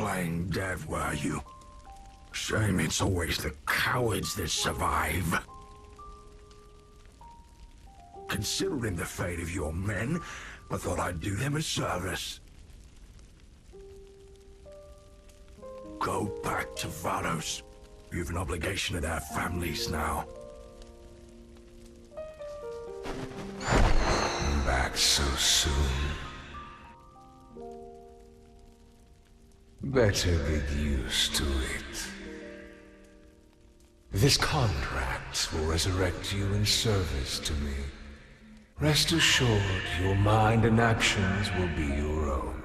playing dead, were you? Shame it's always the cowards that survive. Considering the fate of your men, I thought I'd do them a service. Go back to Vados. You've an obligation to their families now. Back so soon. Better get used to it. This contract will resurrect you in service to me. Rest assured, your mind and actions will be your own.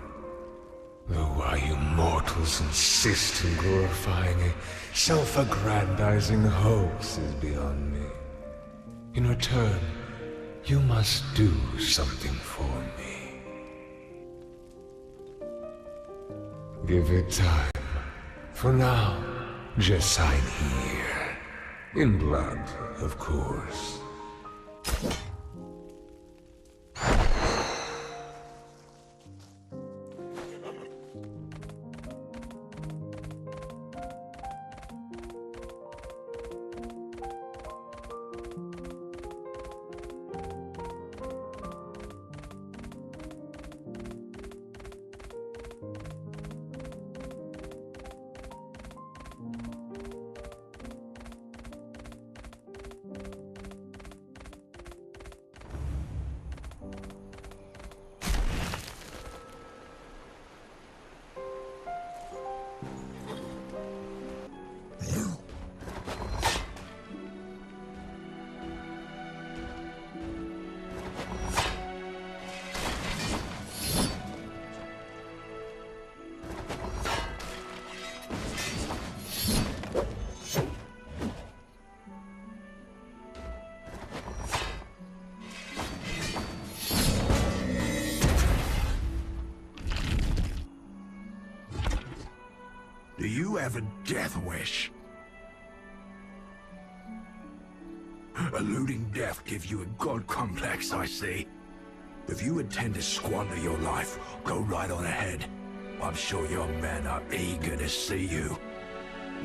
Though why you mortals insist in glorifying a self-aggrandizing hoax is beyond me. In return, you must do something for me. Give it time. For now, just sign here. In blood, of course. Do you have a death wish? Eluding death gives you a god complex, I see. If you intend to squander your life, go right on ahead. I'm sure your men are eager to see you.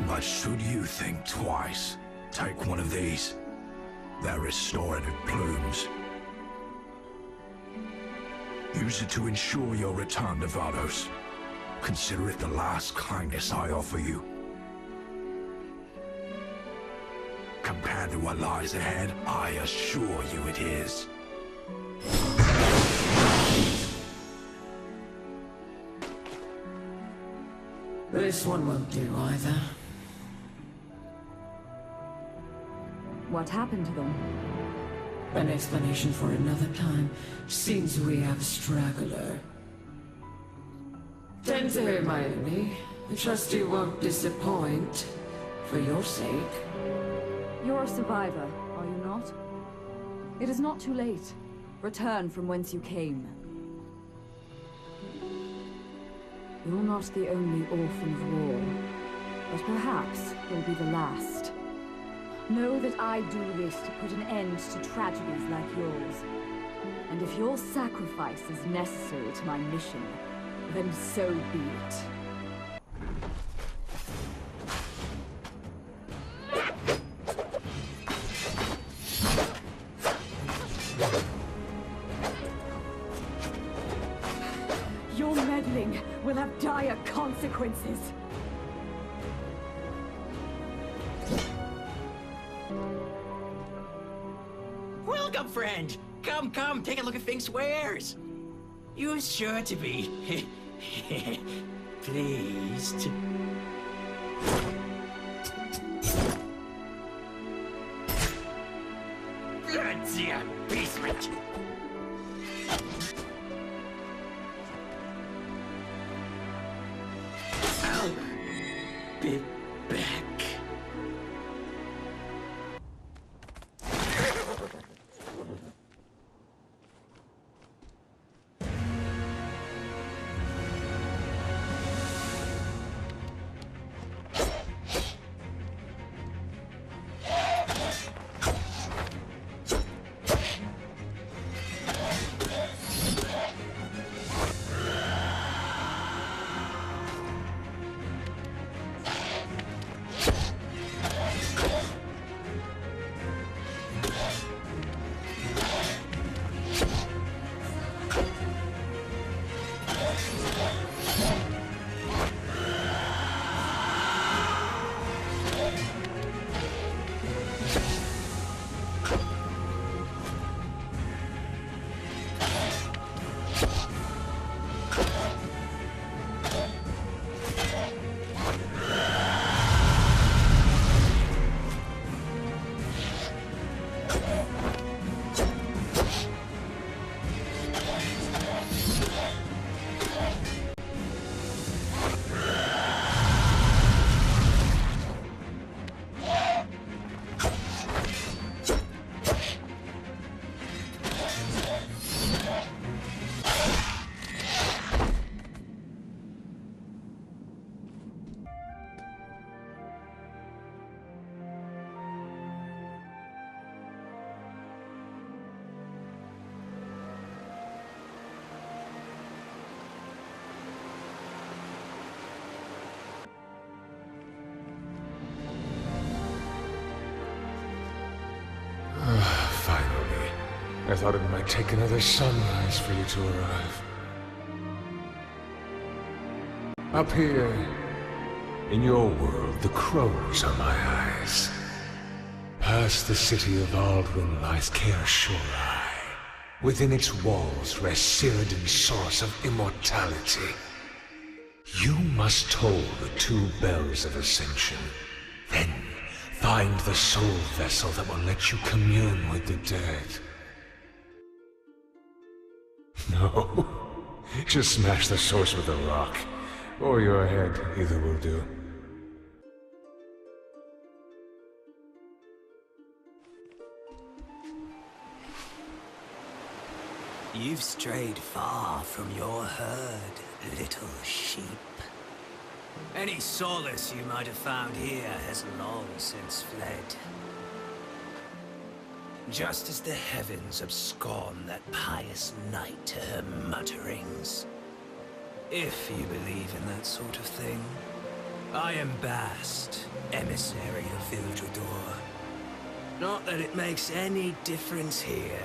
But should you think twice, take one of these. They're restorative plumes. Use it to ensure your return to Vados. Consider it the last kindness I offer you. Compared to what lies ahead, I assure you it is. This one won't do either. What happened to them? An explanation for another time. Seems we have a straggler. Tend to Hermione. I trust you won't disappoint. For your sake. You're a survivor, are you not? It is not too late. Return from whence you came. You're not the only orphan of war, but perhaps you'll be the last. Know that I do this to put an end to tragedies like yours. And if your sacrifice is necessary to my mission, then so be it. Your meddling will have dire consequences. Welcome, friend! Come, take a look at Fink's wares! You're sure to be pleased. Bloody abasement! I'll be back. Finally. I thought it might take another sunrise for you to arrive. Up here, in your world, the crows are my eyes. Past the city of Alduin lies Kaer Shorai. Within its walls rests Cyrodiil's source of immortality. You must toll the 2 bells of ascension. Then find the soul vessel that will let you commune with the dead. No, just smash the source with a rock. Or your head, either will do. You've strayed far from your herd, little sheep. Any solace you might have found here has long since fled. Just as the heavens abscond that pious night to her mutterings. If you believe in that sort of thing, I am Bast, emissary of Vildredor. Not that it makes any difference here.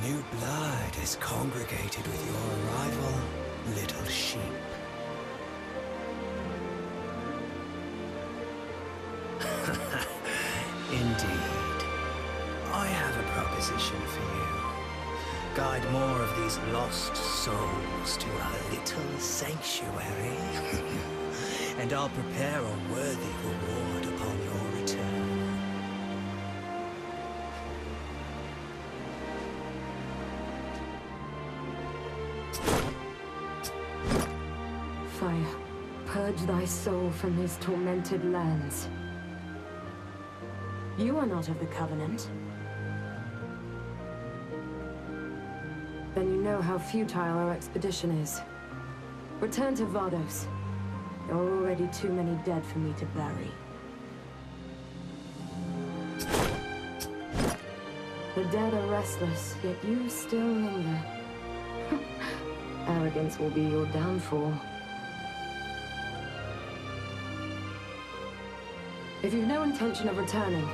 New blood has congregated with your arrival, little sheep. Indeed. I have a proposition for you. Guide more of these lost souls to our little sanctuary, and I'll prepare a worthy reward upon your return. Fire, purge thy soul from these tormented lands. You are not of the Covenant. Then you know how futile our expedition is. Return to Vados. There are already too many dead for me to bury. The dead are restless, yet you still linger. Arrogance will be your downfall. If you've no intention of returning,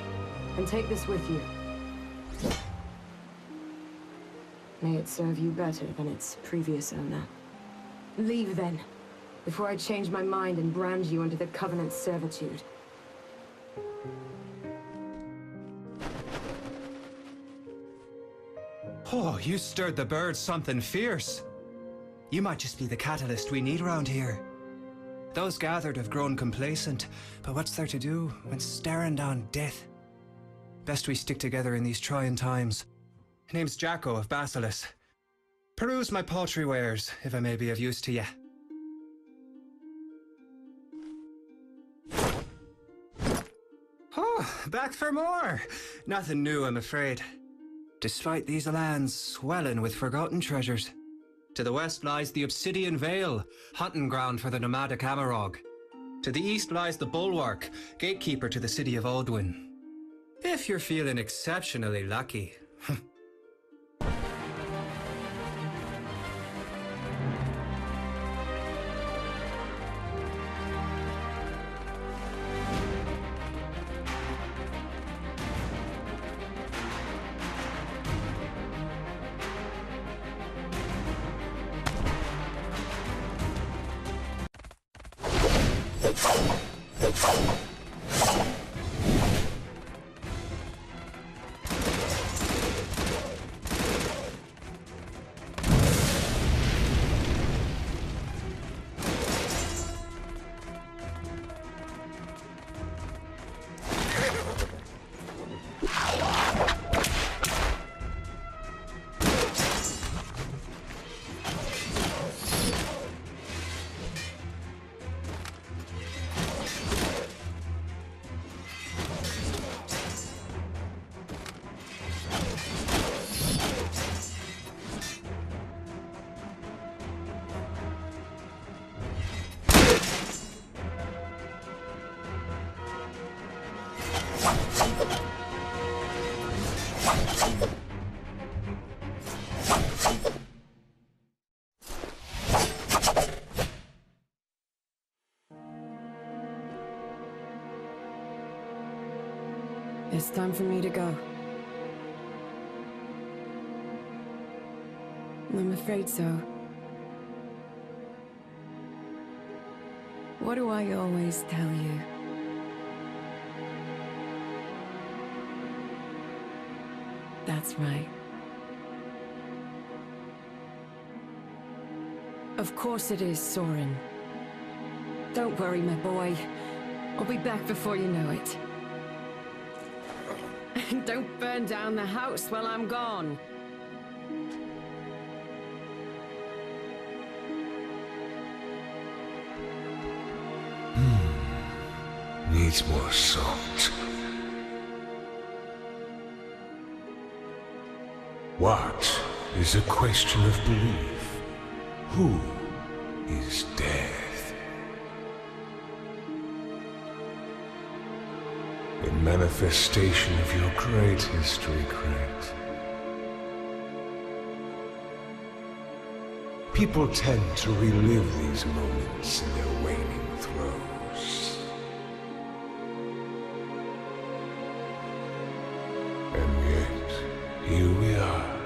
then take this with you. May it serve you better than its previous owner. Leave then, before I change my mind and brand you under the Covenant's servitude. Oh, you stirred the birds something fierce. You might just be the catalyst we need around here. Those gathered have grown complacent, but what's there to do when staring down death? Best we stick together in these trying times. Name's Jacko of Basilis. Peruse my paltry wares, if I may be of use to ye. Oh, back for more! Nothing new, I'm afraid. Despite these lands swelling with forgotten treasures. To the west lies the Obsidian Vale, hunting ground for the nomadic Amarog. To the east lies the Bulwark, gatekeeper to the city of Alduin. If you're feeling exceptionally lucky. It's time for me to go. I'm afraid so. What do I always tell you? That's right. Of course it is, Soren. Don't worry, my boy. I'll be back before you know it. Don't burn down the house while I'm gone. Needs more salt. What is a question of belief? Who is death? A manifestation of your great history, Kret. People tend to relive these moments in their waning throes. And yet, here we are.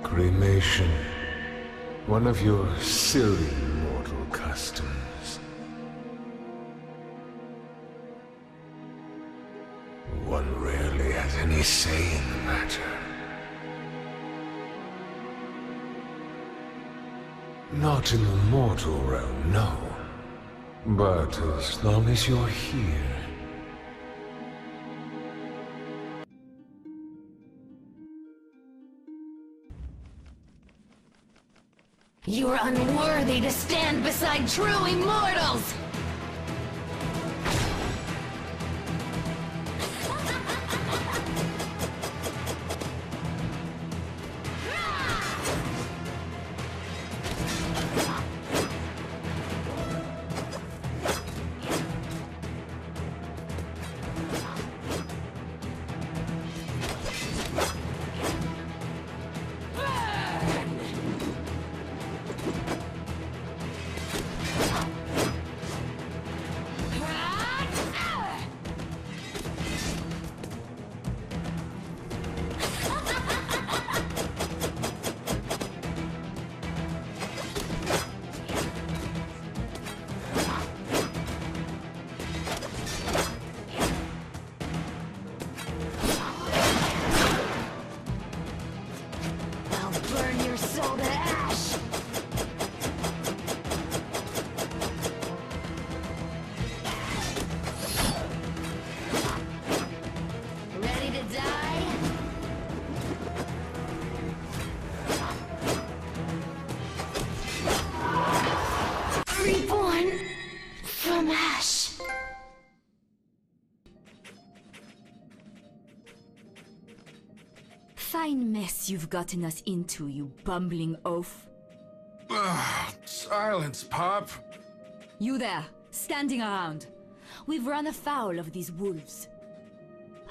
Cremation. One of your silly mortal customs. One rarely has any say in the matter. Not in the mortal realm, no. But as long as you're here, You are unworthy to stand beside true immortals! Fine mess you've gotten us into, you bumbling oaf. Silence, Pop. You there, standing around. We've run afoul of these wolves.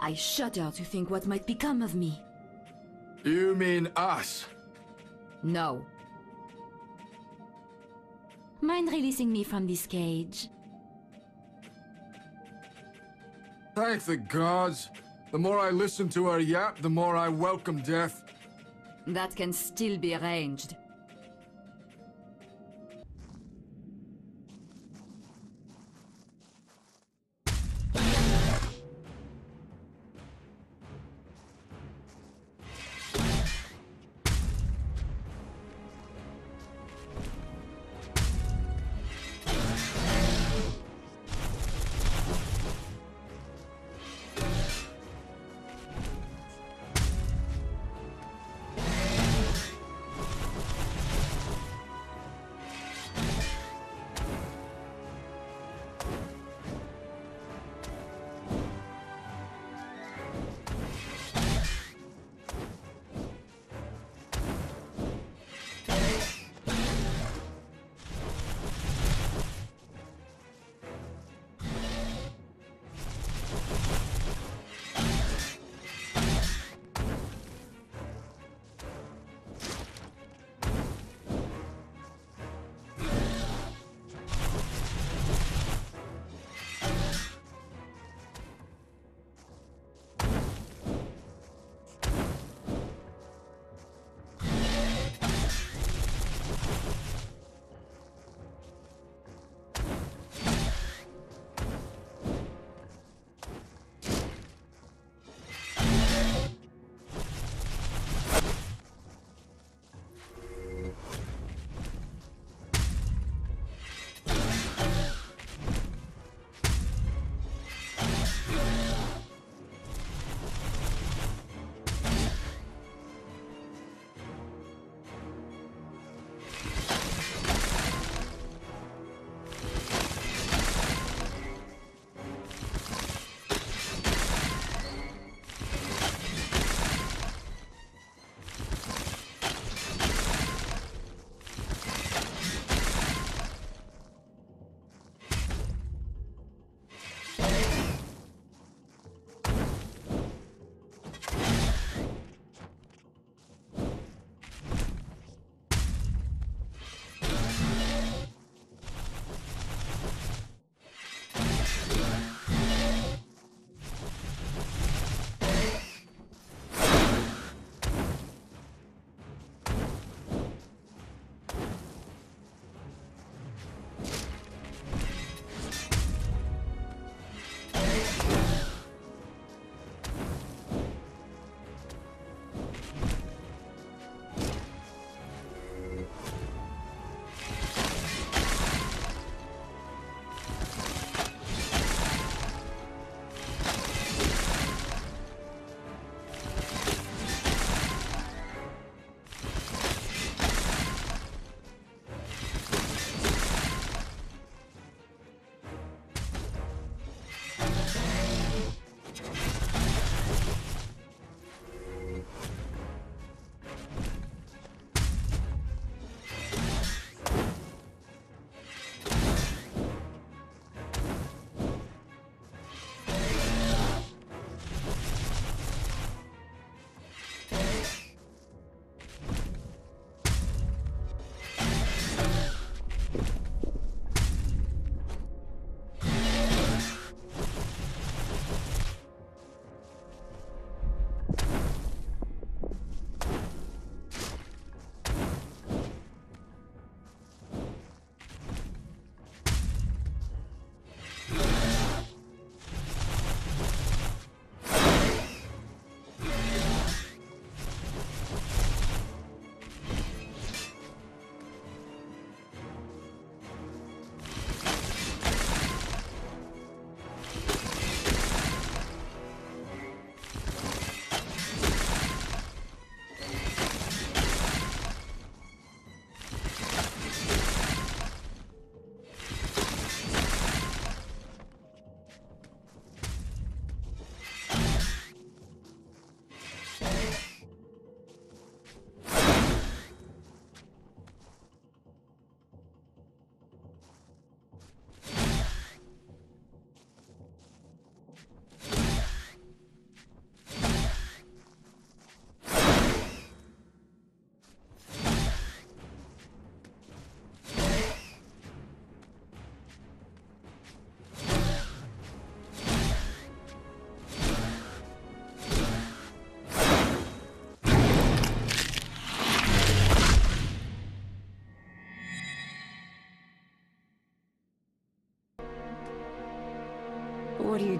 I shudder to think what might become of me. You mean us? No. Mind releasing me from this cage? Thank the gods. The more I listen to her yap, the more I welcome death. That can still be arranged.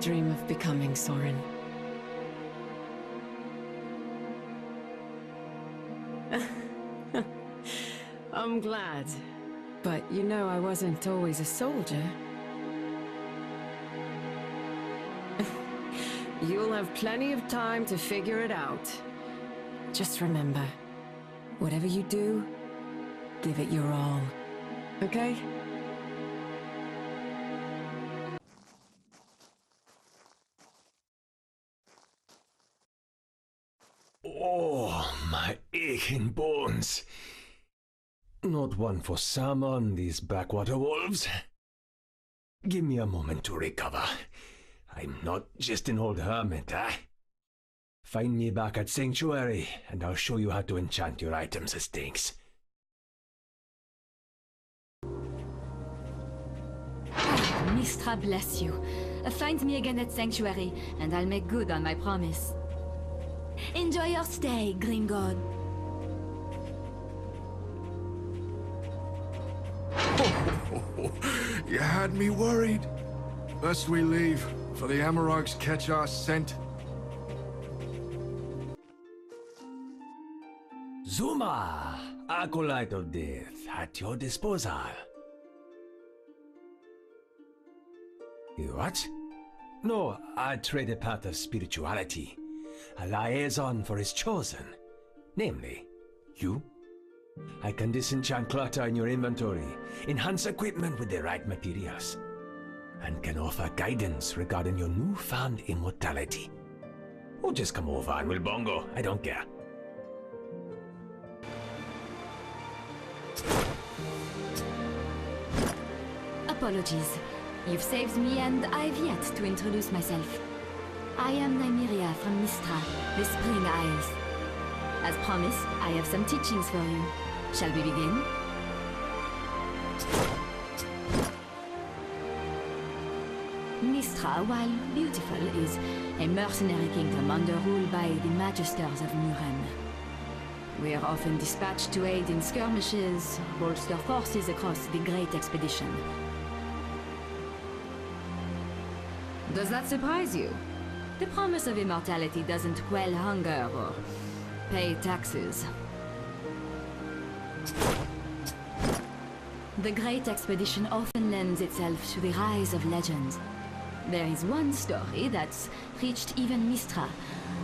dream of becoming, Soren. I'm glad. But you know I wasn't always a soldier. You'll have plenty of time to figure it out. Just remember, whatever you do, give it your all. Okay? Oh, my aching bones. Not one for salmon, these backwater wolves. Give me a moment to recover. I'm not just an old hermit, eh? Find me back at Sanctuary, and I'll show you how to enchant your items as things. Mistra bless you. Find me again at Sanctuary, and I'll make good on my promise. Enjoy your stay, Green God. You had me worried. Lest we leave, for the Amarogs catch our scent. Zuma, acolyte of death, at your disposal. What? No, I trade a path of spirituality. A liaison for his chosen. Namely, you. I can disenchant clutter in your inventory, enhance equipment with the right materials, and can offer guidance regarding your newfound immortality. Or just come over and we'll bongo, I don't care. Apologies. You've saved me and I've yet to introduce myself. I am Nymeria from Mistra, the Spring Isles. As promised, I have some teachings for you. Shall we begin? Mistra, while beautiful, is a mercenary kingdom under rule by the Magisters of Muren. We are often dispatched to aid in skirmishes, bolster forces across the Great Expedition. Does that surprise you? The promise of immortality doesn't quell hunger or pay taxes. The Great Expedition often lends itself to the rise of legends. There is one story that's reached even Mistra,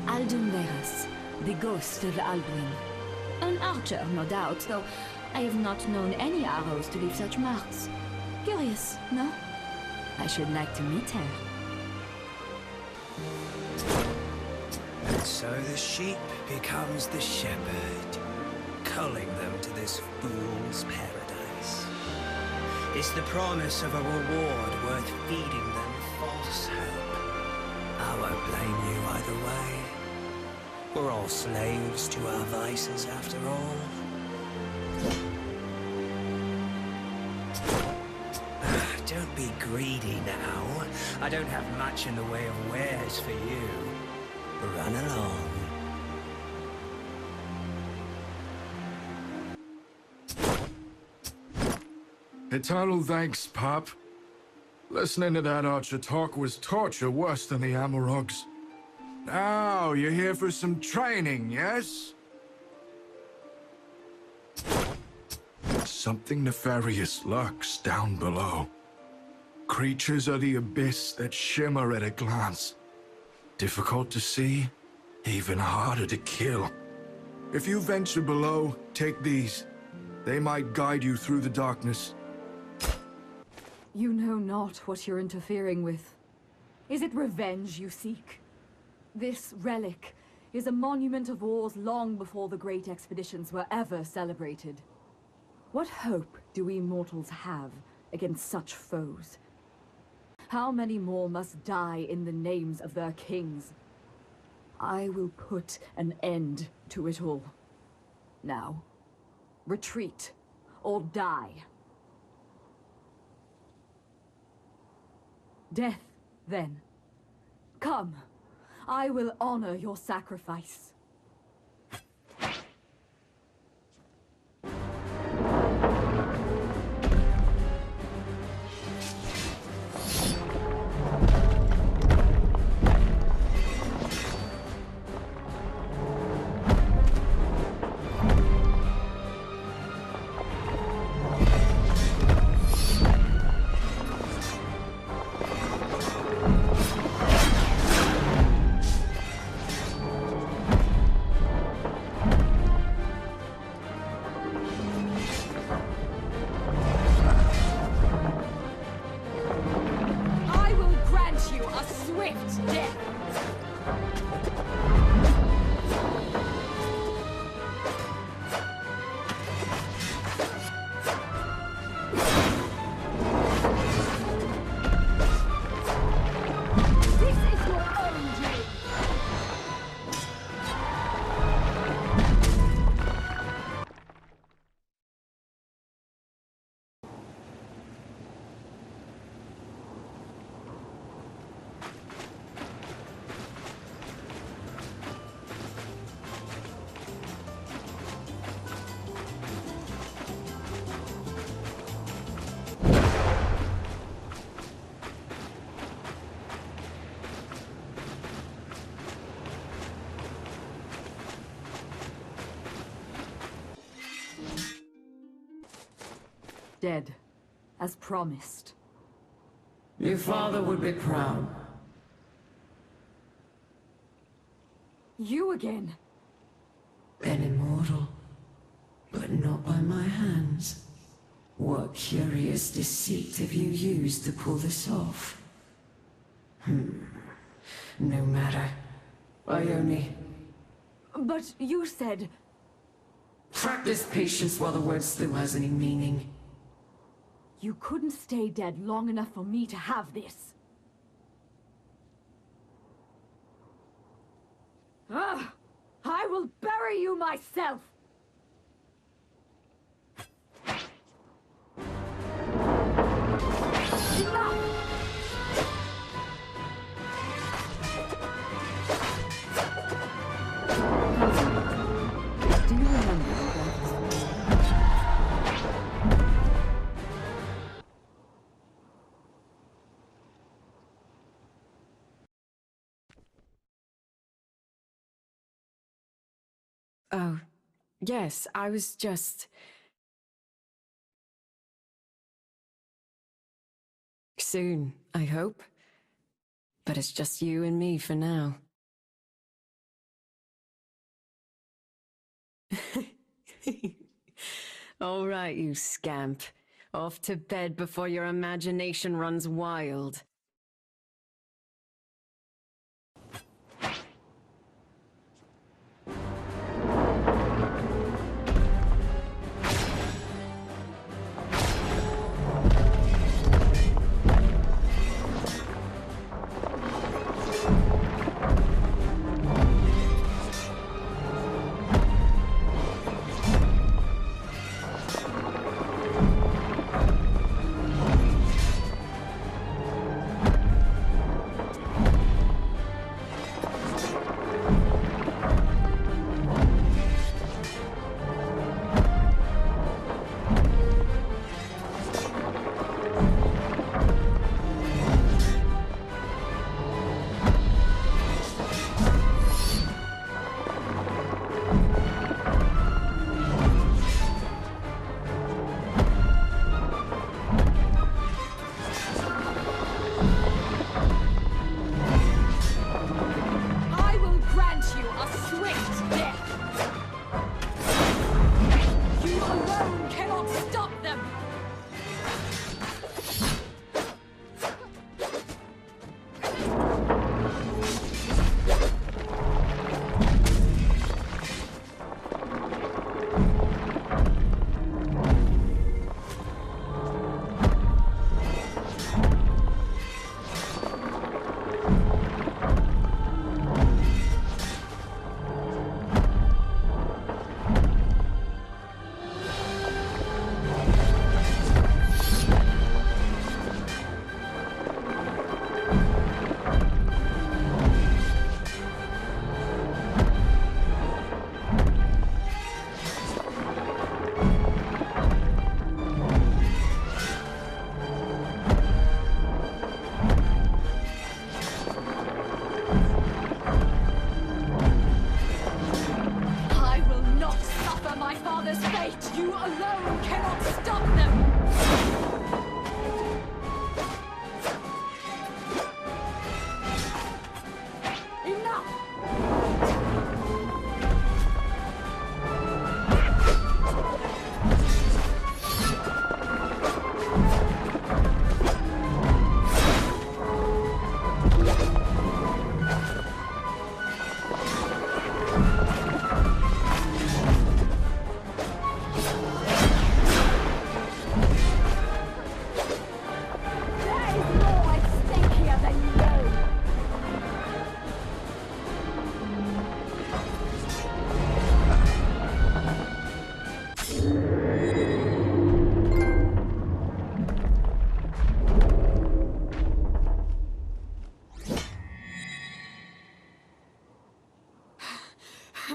Aldun Veras, the ghost of Alduin. An archer, no doubt, though I have not known any arrows to leave such marks. Curious, no? I should like to meet her. And so the sheep becomes the shepherd, culling them to this fool's paradise. It's the promise of a reward worth feeding them false hope. I won't blame you either way. We're all slaves to our vices after all. Don't be greedy now. I don't have much in the way of wares for you. Run along. Eternal thanks, Pop. Listening to that archer talk was torture worse than the Amarogs. Now, you're here for some training, yes? Something nefarious lurks down below. Creatures of the abyss that shimmer at a glance. Difficult to see, even harder to kill. If you venture below, take these. They might guide you through the darkness. You know not what you're interfering with. Is it revenge you seek? This relic is a monument of wars long before the great expeditions were ever celebrated. What hope do we mortals have against such foes? How many more must die in the names of their kings? I will put an end to it all. Now, retreat or die. Death, then. Come, I will honor your sacrifice. Dead, as promised. Your father would be proud. You again? Been immortal, but not by my hands. What curious deceit have you used to pull this off? No matter. I only... But you said... Practice patience while the word still has any meaning. You couldn't stay dead long enough for me to have this. Ah! I will bury you myself! Enough! Do you remember that? Oh, yes, I was just... Soon, I hope. But it's just you and me for now. All right, you scamp. Off to bed before your imagination runs wild.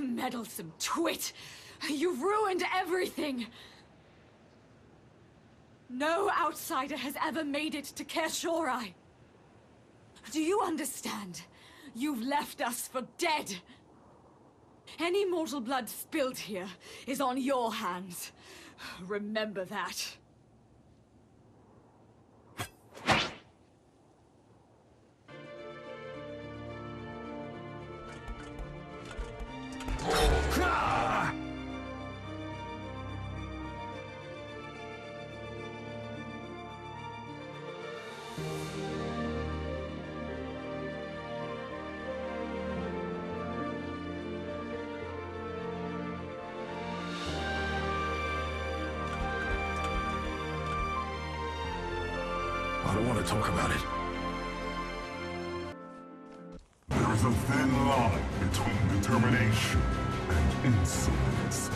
Meddlesome twit! You've ruined everything! No outsider has ever made it to Kershorai. Do you understand? You've left us for dead. Any mortal blood spilled here is on your hands. Remember that. I don't want to talk about it. There is a thin line between determination and insolence.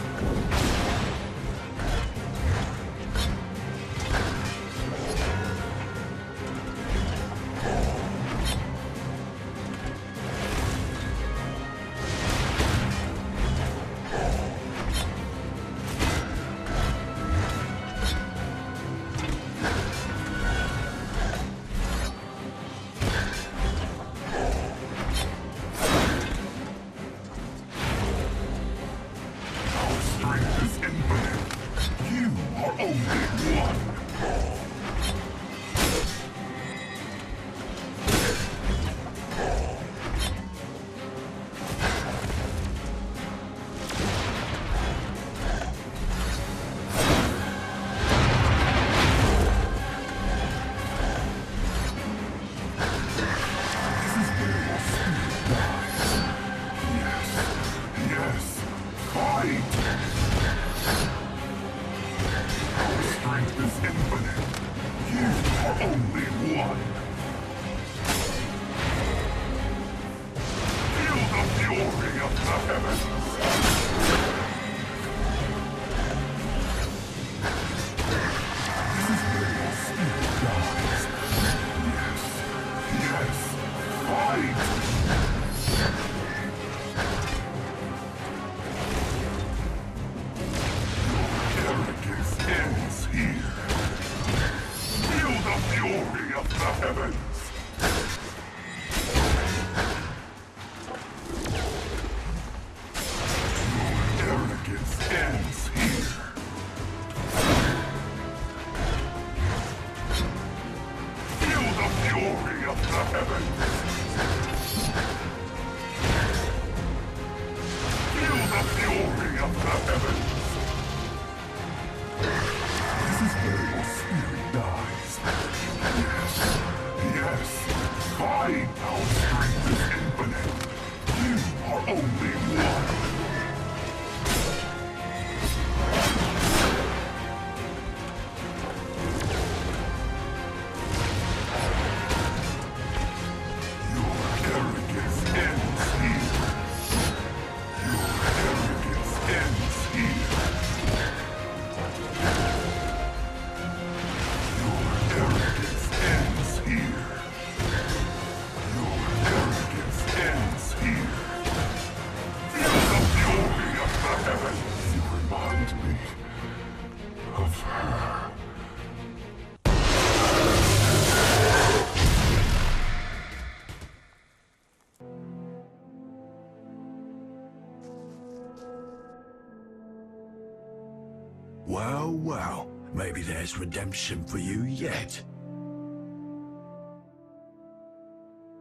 Well, well, maybe there's redemption for you yet.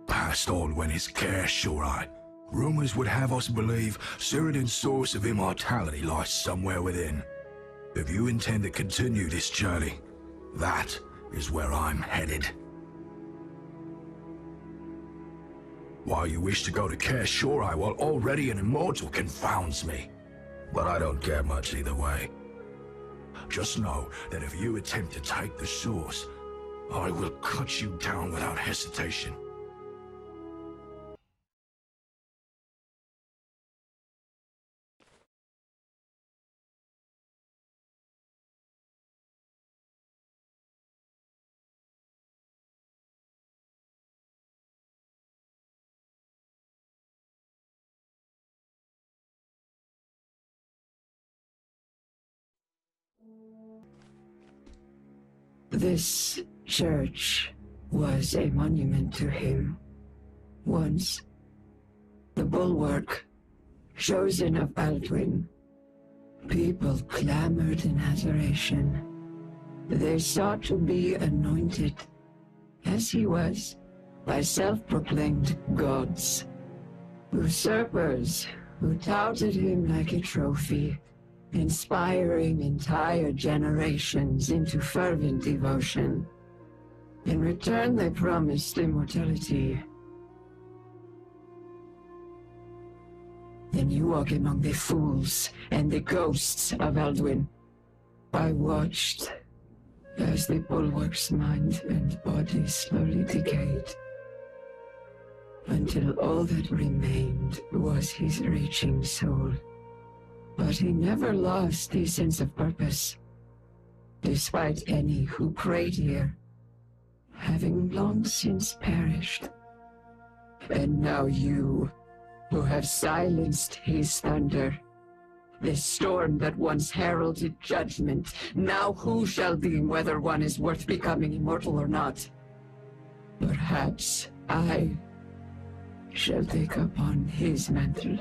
Past all when his care, sure I. Rumors would have us believe Cyrodiil's source of immortality lies somewhere within. If you intend to continue this journey, that is where I'm headed. While you wish to go to Care Shorai while already an immortal confounds me. But I don't care much either way. Just know that if you attempt to take the source, I will cut you down without hesitation. This church was a monument to him. Once, the bulwark, chosen of Alduin. People clamored in adoration. They sought to be anointed, as he was, by self-proclaimed gods. Usurpers who touted him like a trophy, inspiring entire generations into fervent devotion. In return, they promised immortality. Then you walk among the fools and the ghosts of Alduin. I watched as the bulwark's mind and body slowly decayed, until all that remained was his reaching soul. But he never lost his sense of purpose, despite any who prayed here, having long since perished. And now you, who have silenced his thunder, this storm that once heralded judgment, now who shall deem whether one is worth becoming immortal or not? Perhaps I shall take upon his mantle.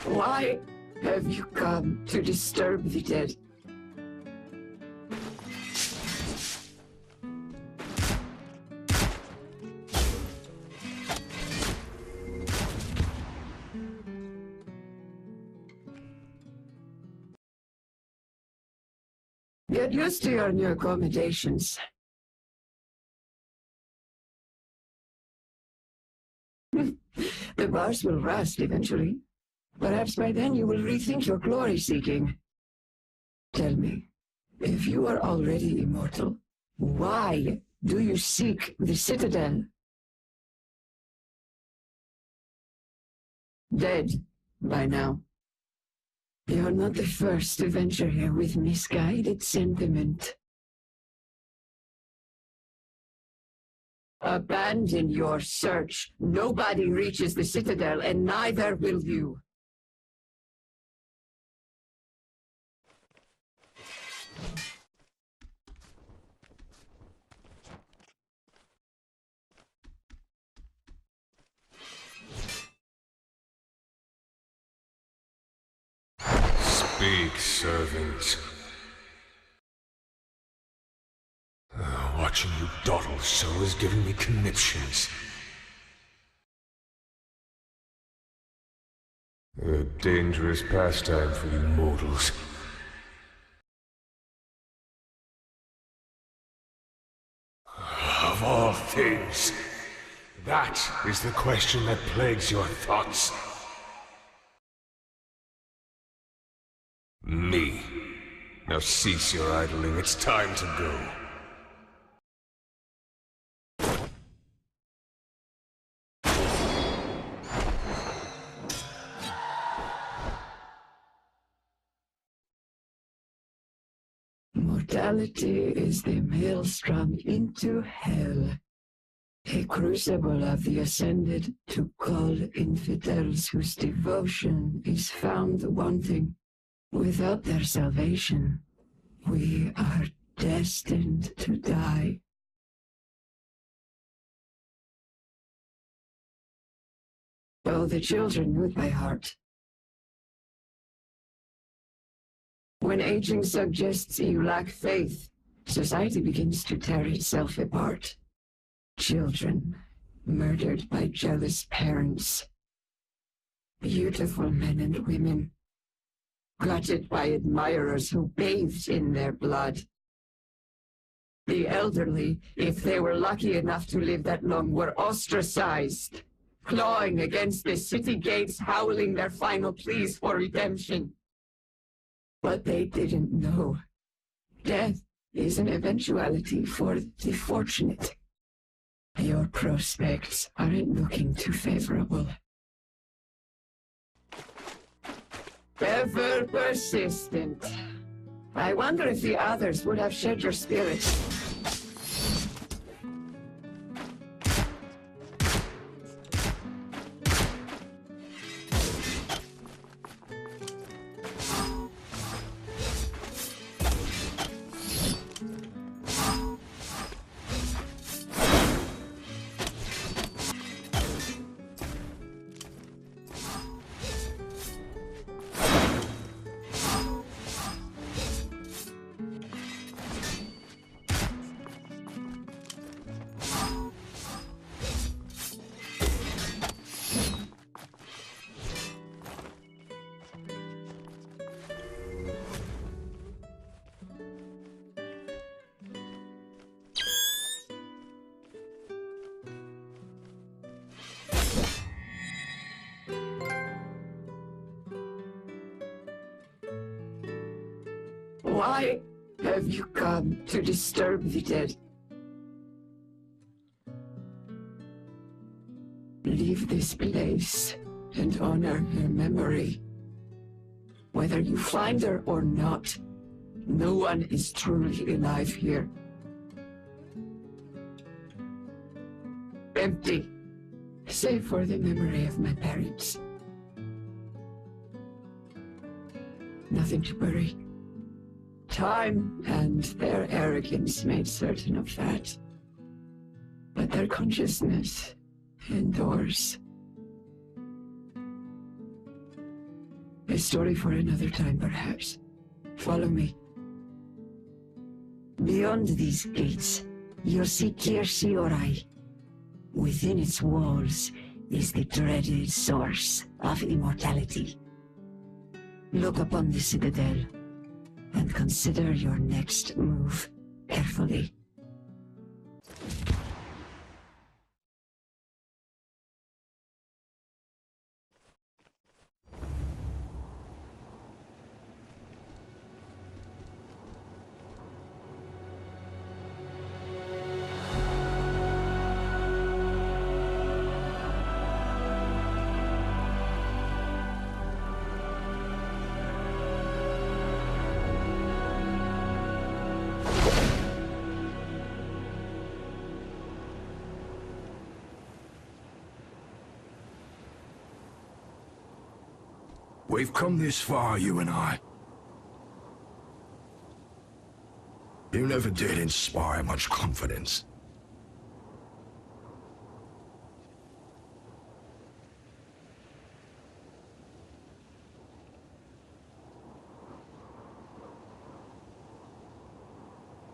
Why have you come to disturb the dead? Get used to your new accommodations. The bars will rust eventually. Perhaps by then you will rethink your glory-seeking. Tell me, if you are already immortal, why do you seek the Citadel? Dead by now. You're not the first to venture here with misguided sentiment. Abandon your search. Nobody reaches the Citadel, and neither will you. Speak, servant. Watching you dawdle so is giving me conniptions. A dangerous pastime for you mortals. Of all things, that is the question that plagues your thoughts. Me. Now cease your idling, it's time to go. Mortality is the maelstrom into hell, a crucible of the ascended to call infidels whose devotion is found wanting. Without their salvation, we are destined to die. Oh, the children knew it by heart. When aging suggests you lack faith, society begins to tear itself apart. Children murdered by jealous parents. Beautiful men and women gutted by admirers who bathed in their blood. The elderly, if they were lucky enough to live that long, were ostracized, clawing against the city gates, howling their final pleas for redemption. But they didn't know. Death is an eventuality for the fortunate. Your prospects aren't looking too favorable. Ever persistent. I wonder if the others would have shared your spirit. Why have you come to disturb the dead? Leave this place and honor her memory. Whether you find her or not, no one is truly alive here. Empty, save for the memory of my parents. Nothing to bury. Time and their arrogance made certain of that. But their consciousness endures. A story for another time, perhaps. Follow me. Beyond these gates, you'll see Kir Shiorai. Within its walls is the dreaded source of immortality. Look upon the citadel and consider your next move carefully. We've come this far, you and I. You never did inspire much confidence.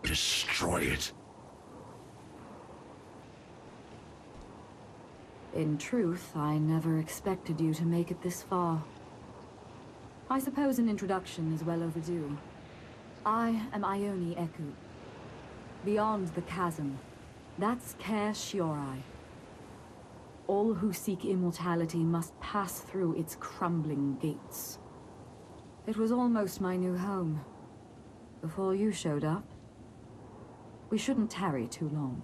Destroy it. In truth, I never expected you to make it this far. I suppose an introduction is well overdue. I am Ione Eku. Beyond the chasm, that's Kir Shiorai. All who seek immortality must pass through its crumbling gates. It was almost my new home, before you showed up. We shouldn't tarry too long.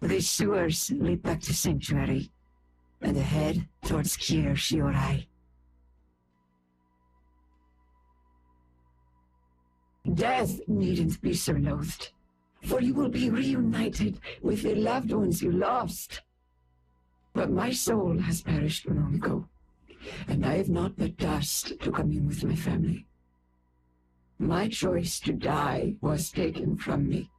The sewers lead back to Sanctuary, and ahead towards Kir Shiorai. Death needn't be so loathed, for you will be reunited with the loved ones you lost. But my soul has perished long ago, and I have not but dust to commune with my family. My choice to die was taken from me.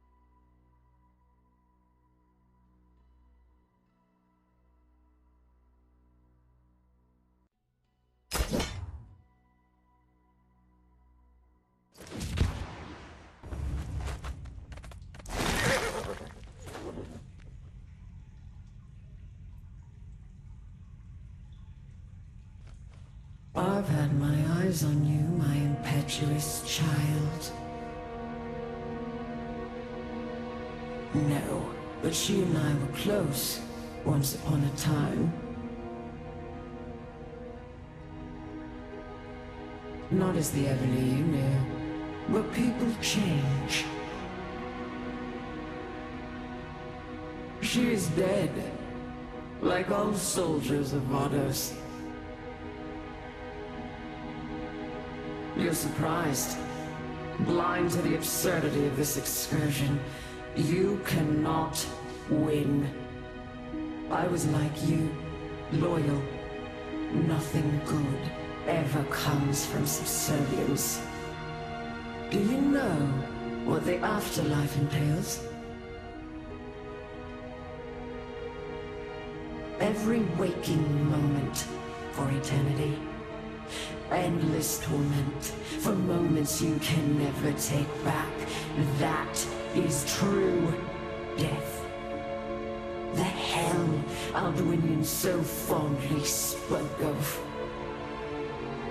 I've had my eyes on you, my impetuous child. No, but she and I were close, once upon a time. Not as the Everly you knew, but people change. She is dead, like all soldiers of Vados. You're surprised, blind to the absurdity of this excursion. You cannot win. I was like you, loyal. Nothing good ever comes from subservience. Do you know what the afterlife entails? Every waking moment for eternity. Endless torment for moments you can never take back. That is true death. The hell Alduinian so fondly spoke of.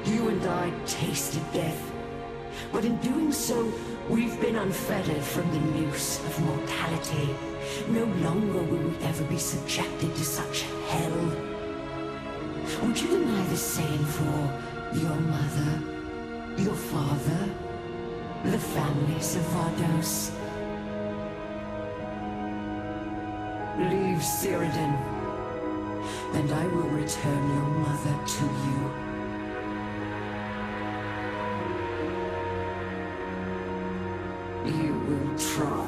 You and I tasted death, but in doing so, we've been unfettered from the noose of mortality. No longer will we ever be subjected to such hell. Would you deny the same for Your mother, your father, the families of Vardos. Leave Cyrodiil, and I will return your mother to you. You will try.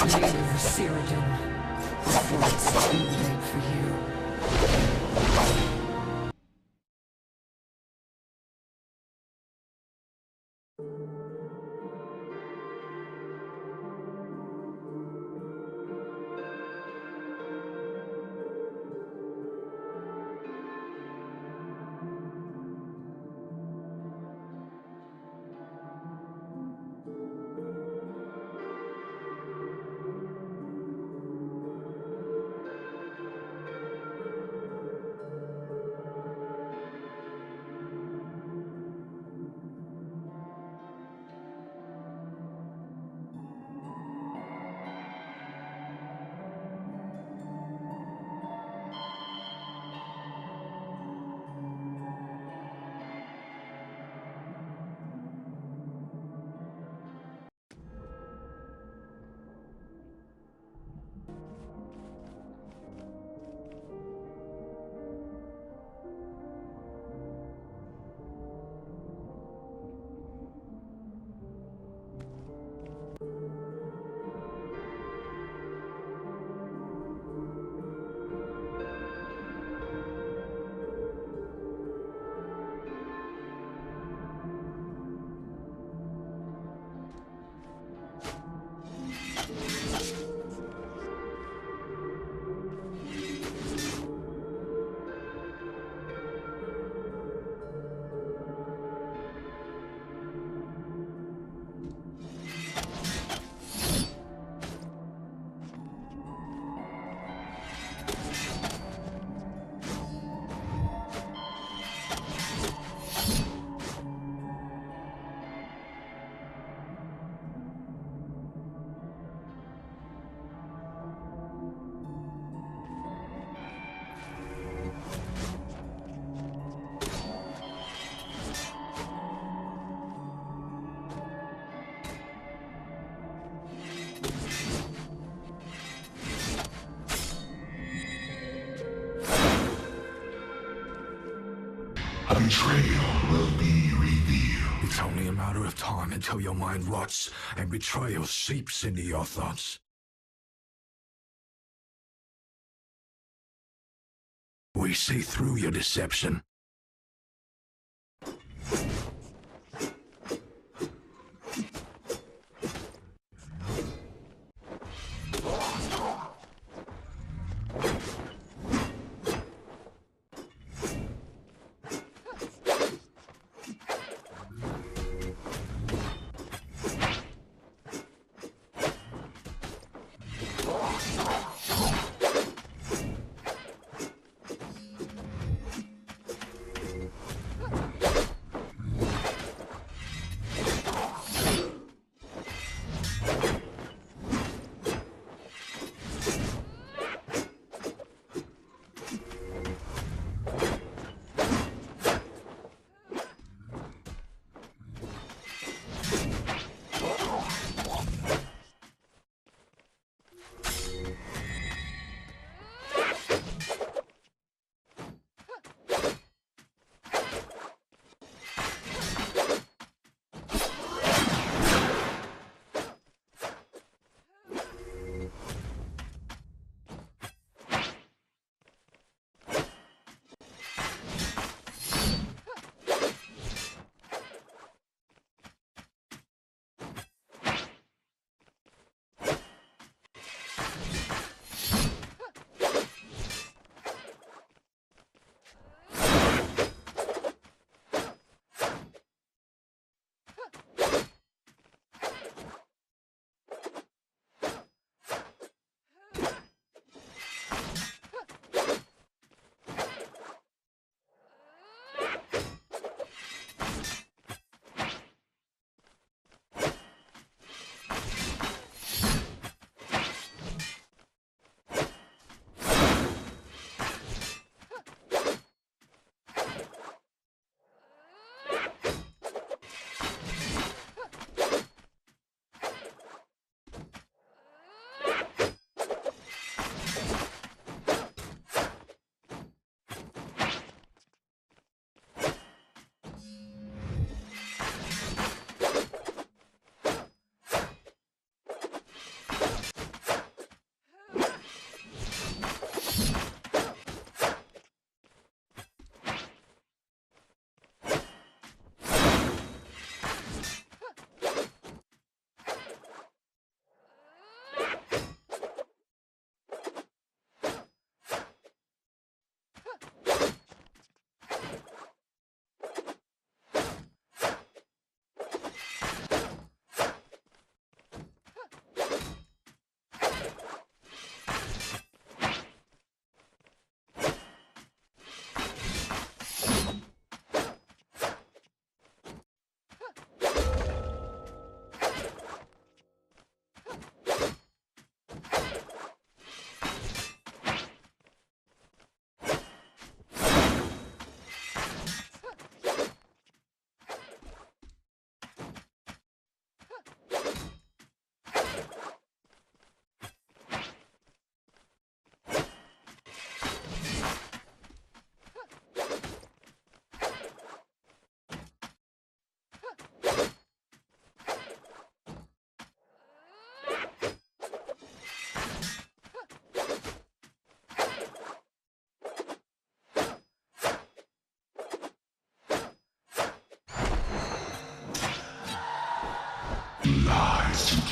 Leave Cyrodiil before it's too late for you. A betrayal will be revealed. It's only a matter of time until your mind rots and betrayal seeps into your thoughts. We see through your deception.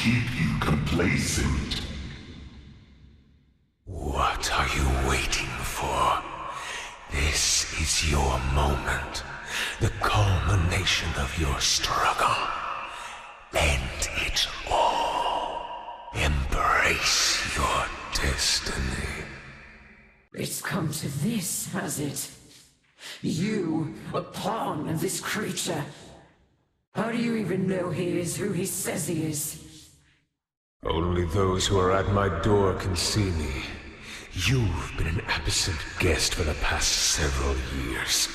keep you complacent. What are you waiting for? This is your moment, the culmination of your struggle. End it all. Embrace your destiny. It's come to this, has it? You, a pawn of this creature. How do you even know he is who he says he is? Only those who are at my door can see me. You've been an absent guest for the past several years.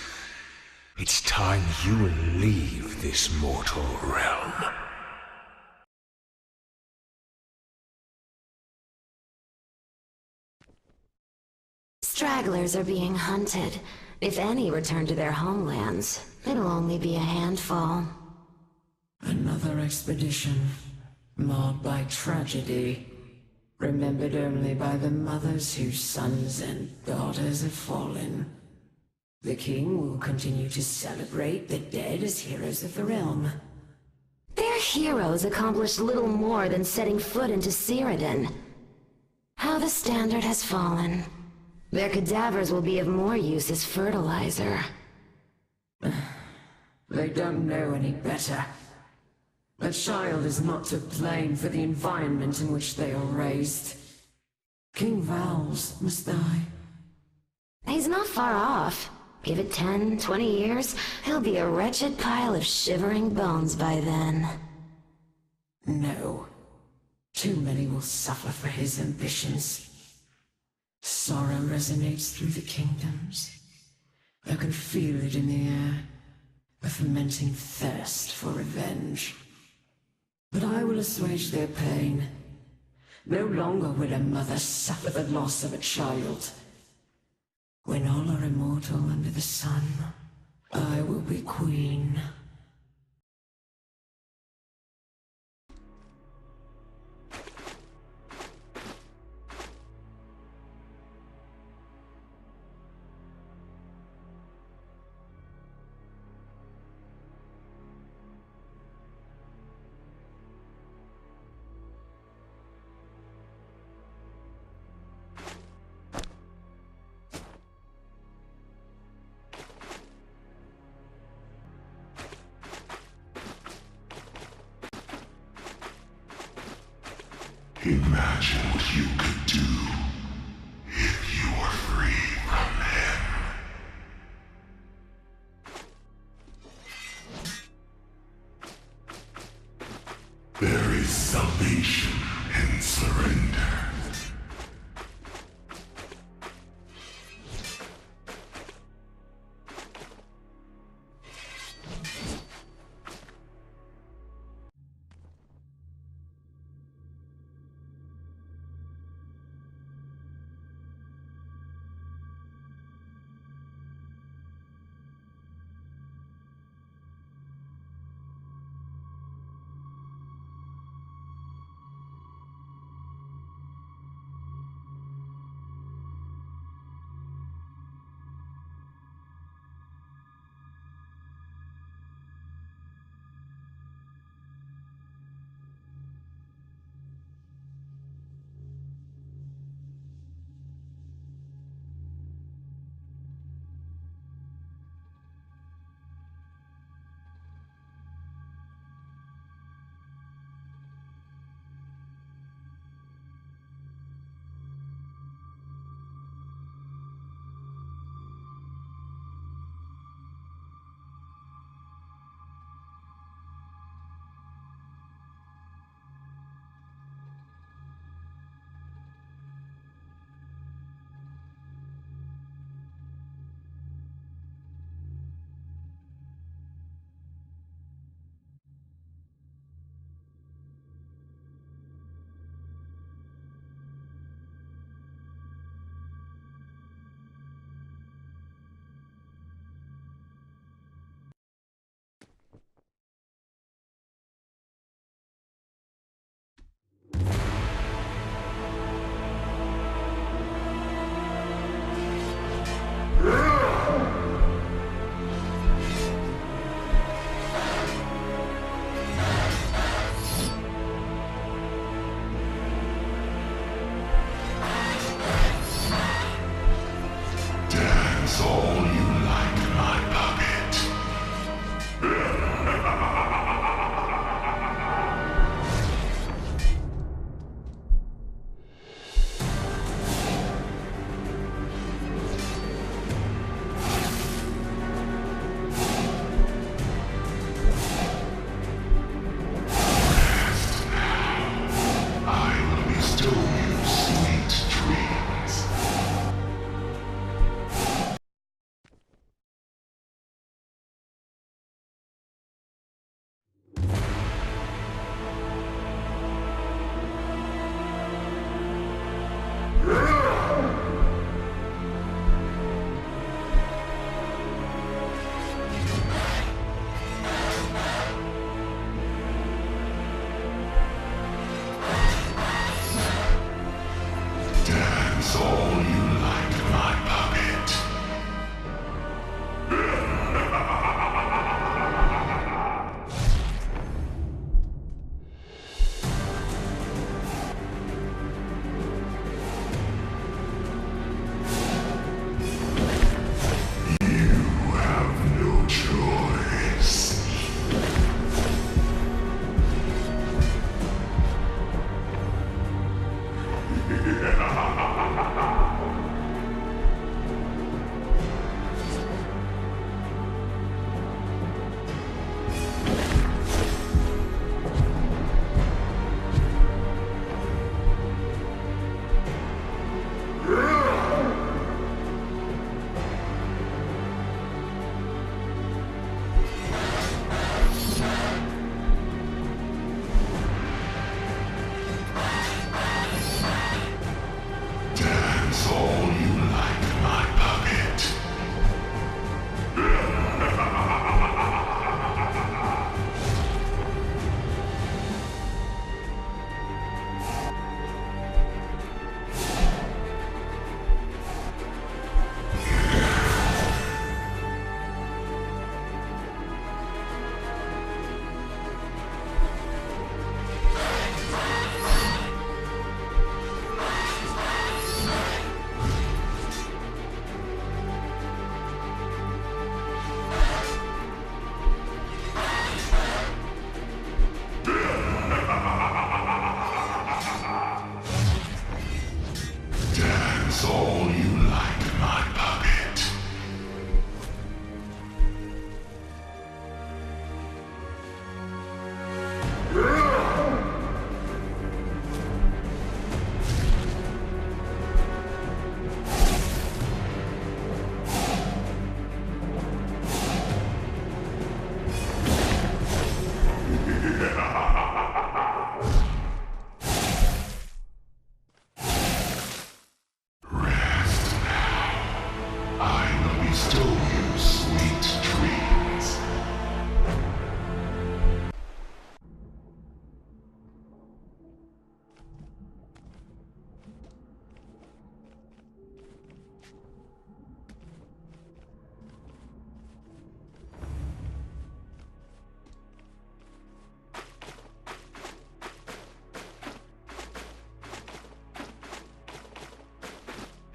It's time you leave this mortal realm. Stragglers are being hunted. If any return to their homelands, it'll only be a handful. Another expedition, marred by tragedy, remembered only by the mothers whose sons and daughters have fallen. The king will continue to celebrate the dead as heroes of the realm. Their heroes accomplished little more than setting foot into Cyrodiil. How the standard has fallen. Their cadavers will be of more use as fertilizer. They don't know any better. A child is not to blame for the environment in which they are raised. King Vals must die. He's not far off. Give it 10, 20 years, he'll be a wretched pile of shivering bones by then. No. Too many will suffer for his ambitions. Sorrow resonates through the kingdoms. I can feel it in the air. A fermenting thirst for revenge. But I will assuage their pain. No longer will a mother suffer the loss of a child. When all are immortal under the sun, I will be queen. Imagine what you could do if you were free from him. There is salvation in surrender.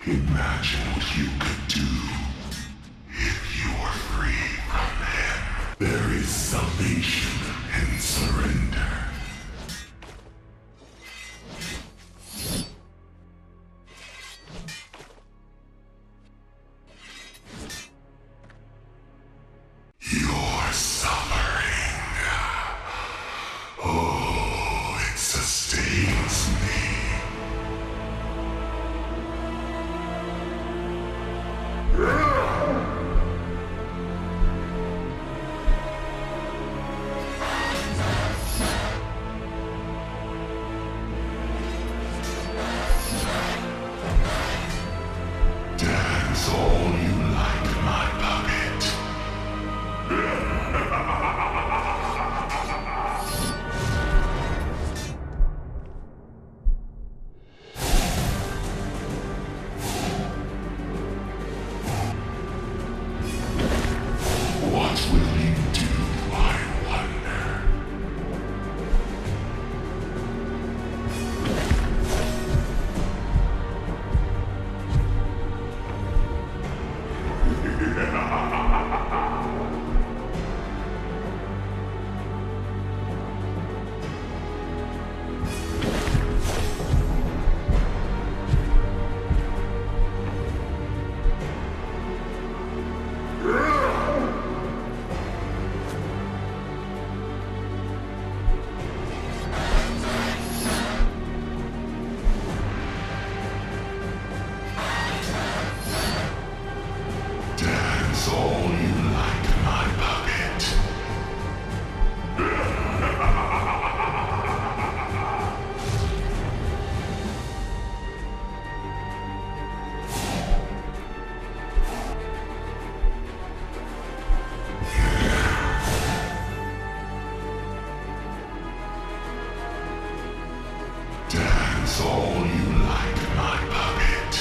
Imagine what you could do if you were free from him. There is salvation in surrender. Your suffering. Oh, it sustains me. Dance all you like, my puppet. What will you do, I wonder? Dance all you like, my puppet. Dance all you like, my puppet.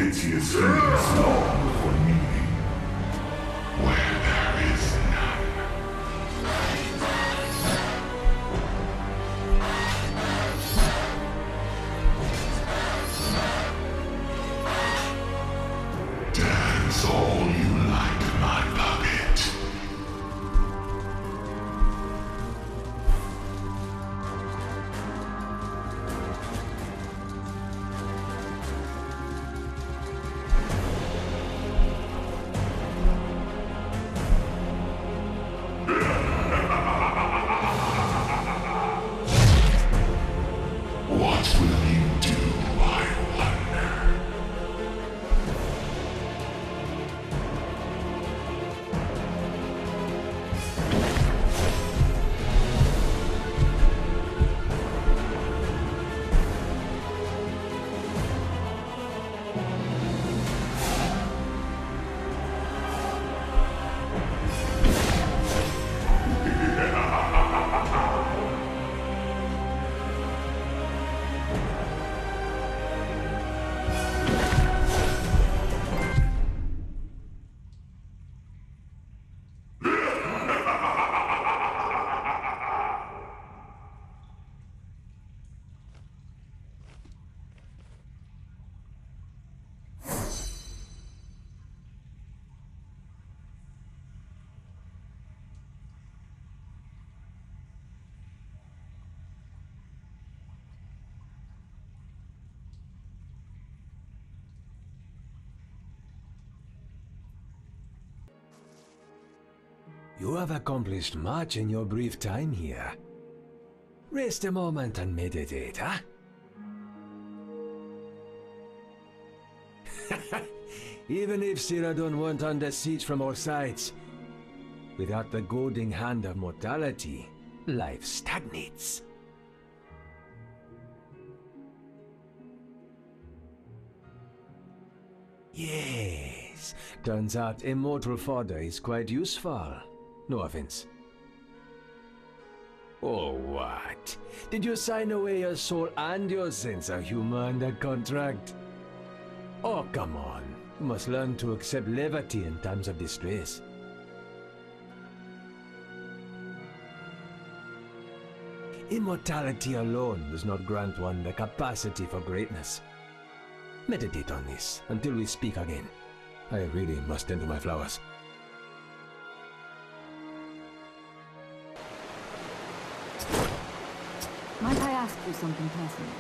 piteous feelings long for meaning, where there is none. Dance all you like, my puppet. What will you do, I wonder? You have accomplished much in your brief time here. Rest a moment and meditate, huh? Even if Cyrodiil weren't under siege from all sides, without the goading hand of mortality, life stagnates. Yes, turns out immortal fodder is quite useful. No offense. Oh, what? Did you sign away your soul and your sense of humor under contract? Oh, come on. You must learn to accept levity in times of distress. Immortality alone does not grant one the capacity for greatness. Meditate on this until we speak again. I really must tend to my flowers. Might I ask you something personal?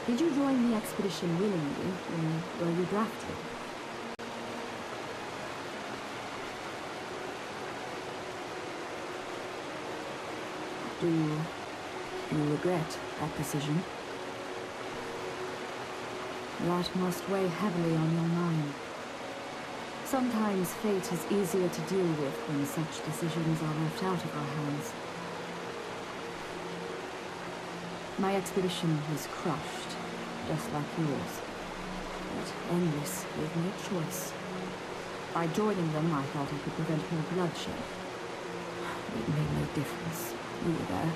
Did you join the expedition willingly, or were you drafted? Do you regret that decision? That must weigh heavily on your mind. Sometimes fate is easier to deal with when such decisions are left out of our hands. My expedition was crushed, just like yours. But endless gave me a choice. By joining them, I thought I could prevent more bloodshed. It made no difference. You were there.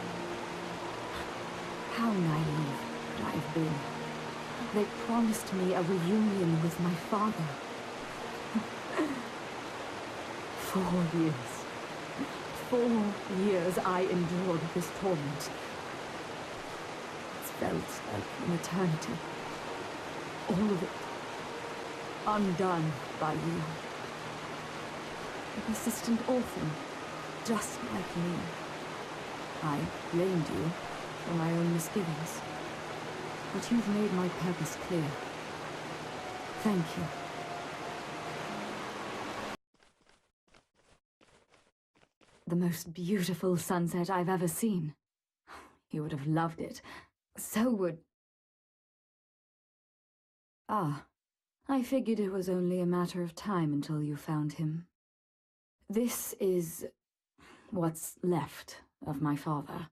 How naive could I have been? They promised me a reunion with my father. 4 years. 4 years I endured this torment. It felt like an eternity. All of it undone by you. A persistent orphan, just like me. I blamed you for my own misgivings. But you've made my purpose clear. Thank you. The most beautiful sunset I've ever seen. You would have loved it. So would... Ah, I figured it was only a matter of time until you found him. This is what's left of my father.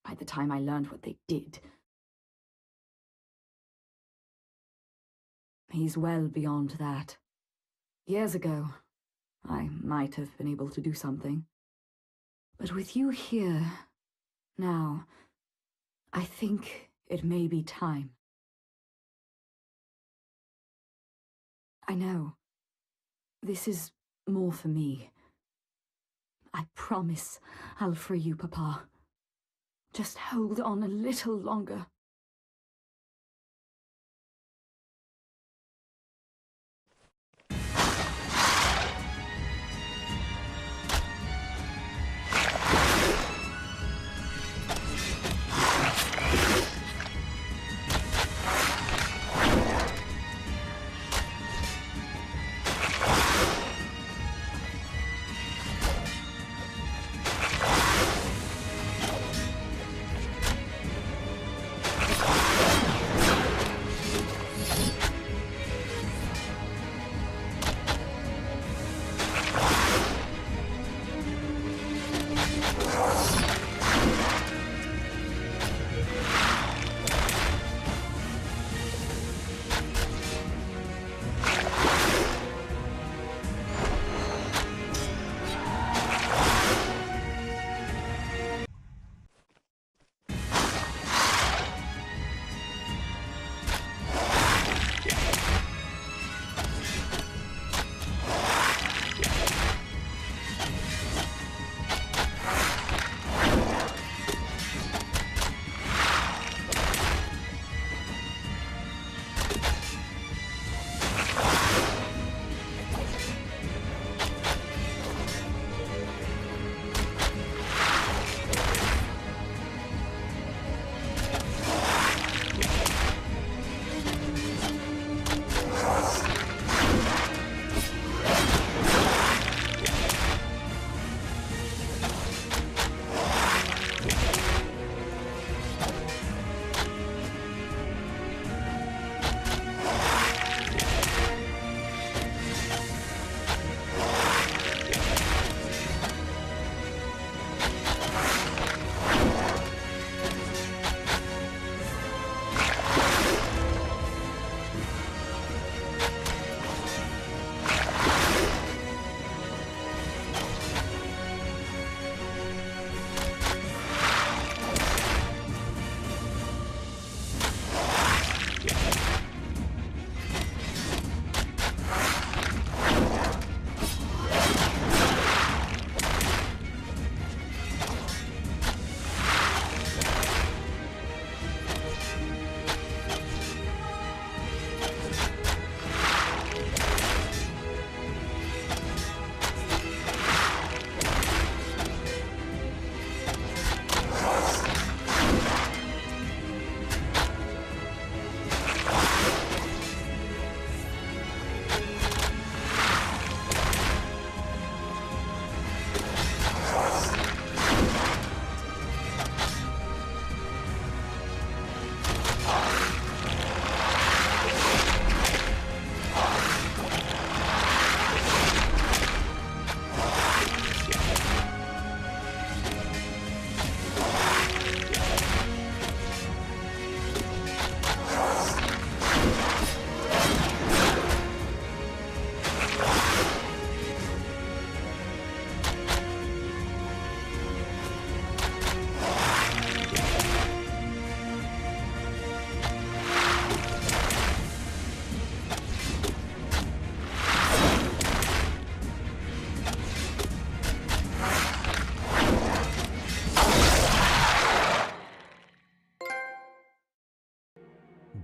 By the time I learned what they did, he's well beyond that. Years ago, I might have been able to do something. But with you here, now, I think it may be time. I know. This is more for me. I promise I'll free you, Papa. Just hold on a little longer.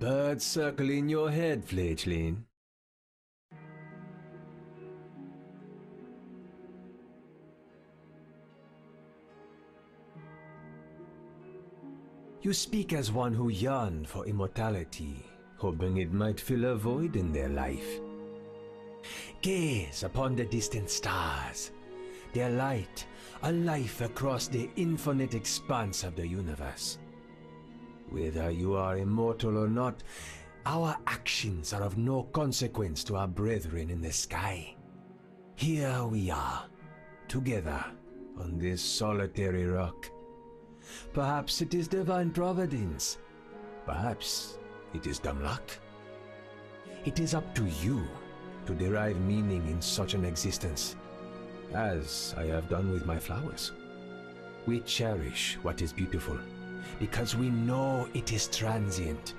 Birds circle in your head, fledgling. You speak as one who yearned for immortality, hoping it might fill a void in their life. Gaze upon the distant stars. Their light, a life across the infinite expanse of the universe. Whether you are immortal or not, our actions are of no consequence to our brethren in the sky. Here we are, together on this solitary rock. Perhaps it is divine providence. Perhaps it is dumb luck. It is up to you to derive meaning in such an existence, as I have done with my flowers. We cherish what is beautiful, because we know it is transient.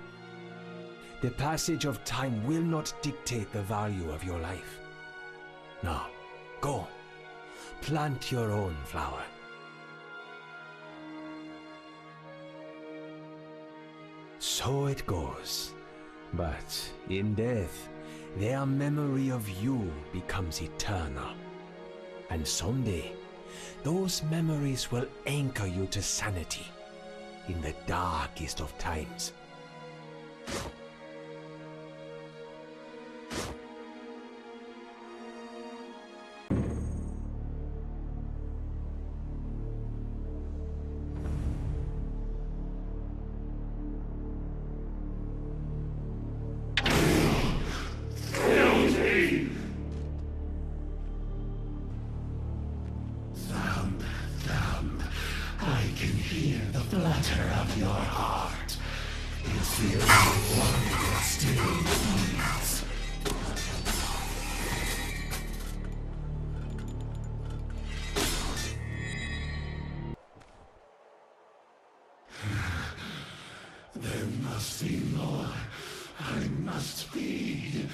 The passage of time will not dictate the value of your life. Now, go. Plant your own flower. So it goes. But in death, their memory of you becomes eternal. And someday, those memories will anchor you to sanity in the darkest of times. There must be more. I must feed.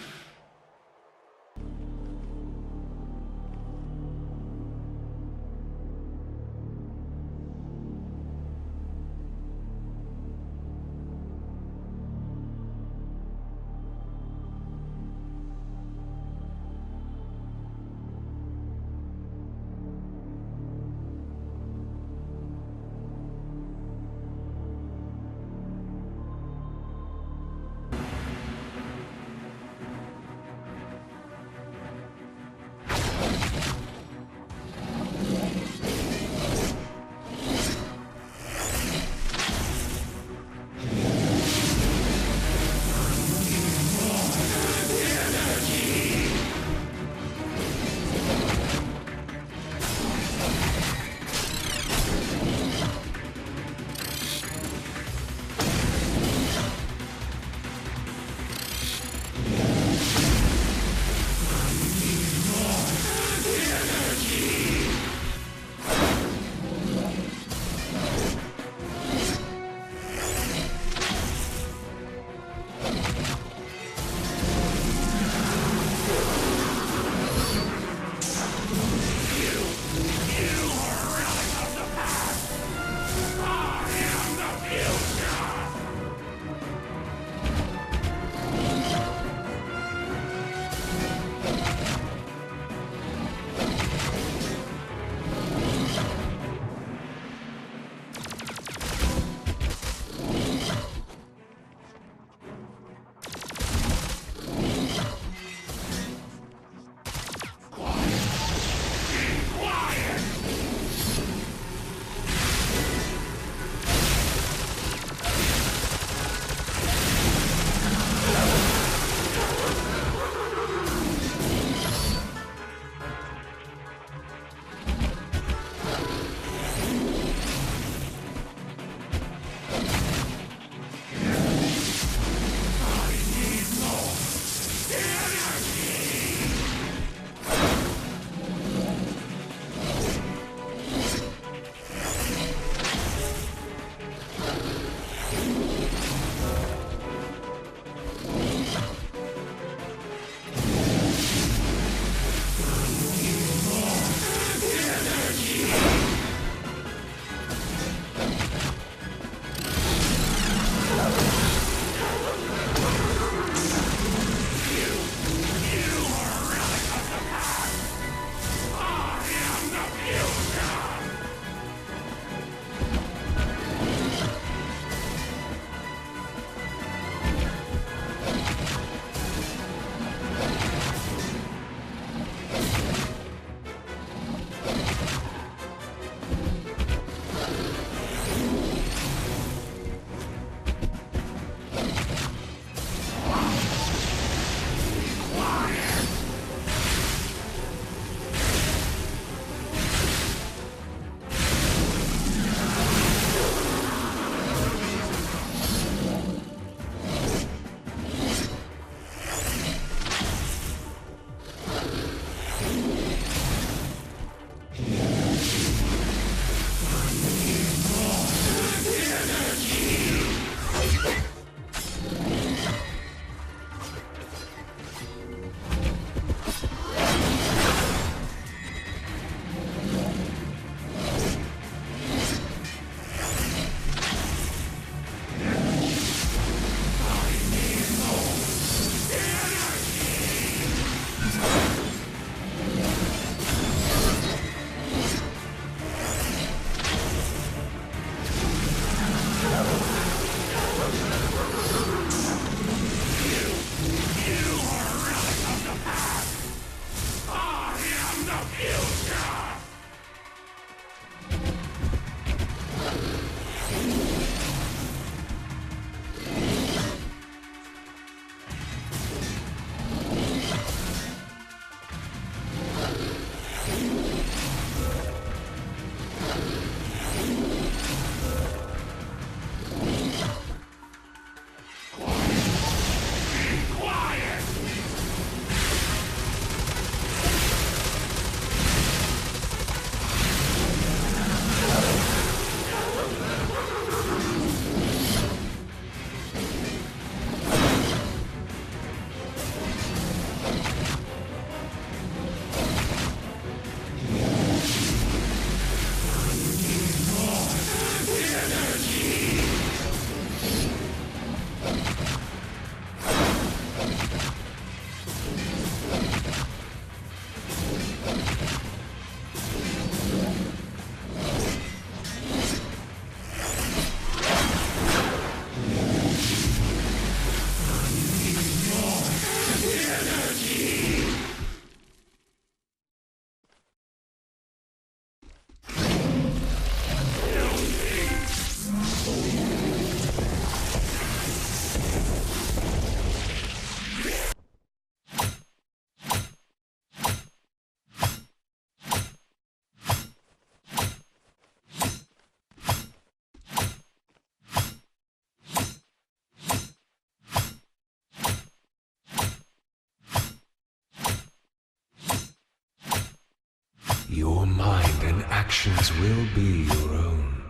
Your mind and actions will be your own.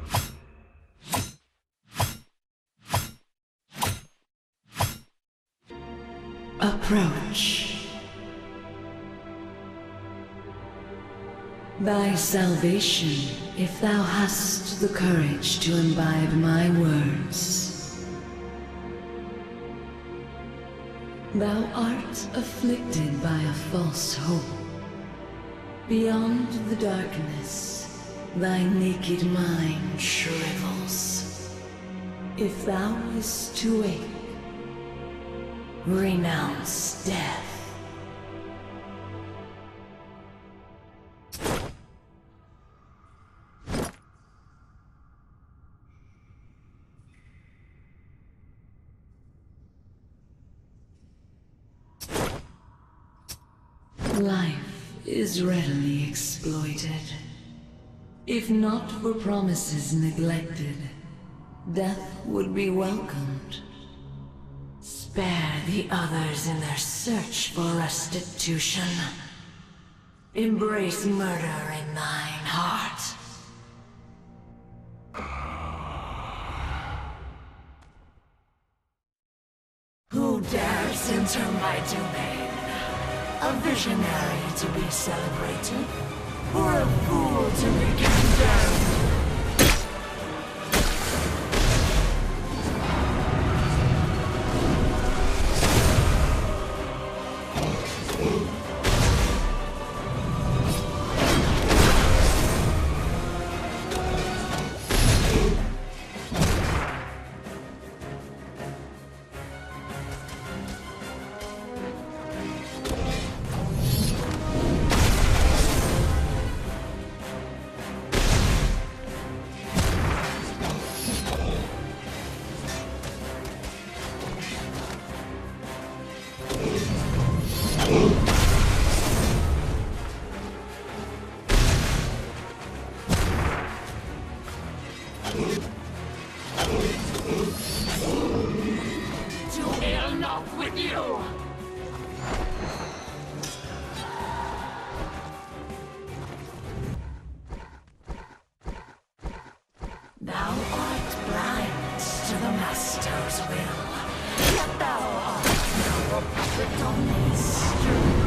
Approach. Thy salvation, if thou hast the courage to imbibe my words. Thou art afflicted by a false hope. Beyond the darkness, thy naked mind shrivels. If thou wist to wake, renounce death. Life is readily exploited. If not for promises neglected, death would be welcomed. Spare the others in their search for restitution. Embrace murder in thine heart. Who dares enter my domain? A visionary to be celebrated, or a fool to be condemned? Thou art blind to the Master's will, yet thou art now a puppet on these strings.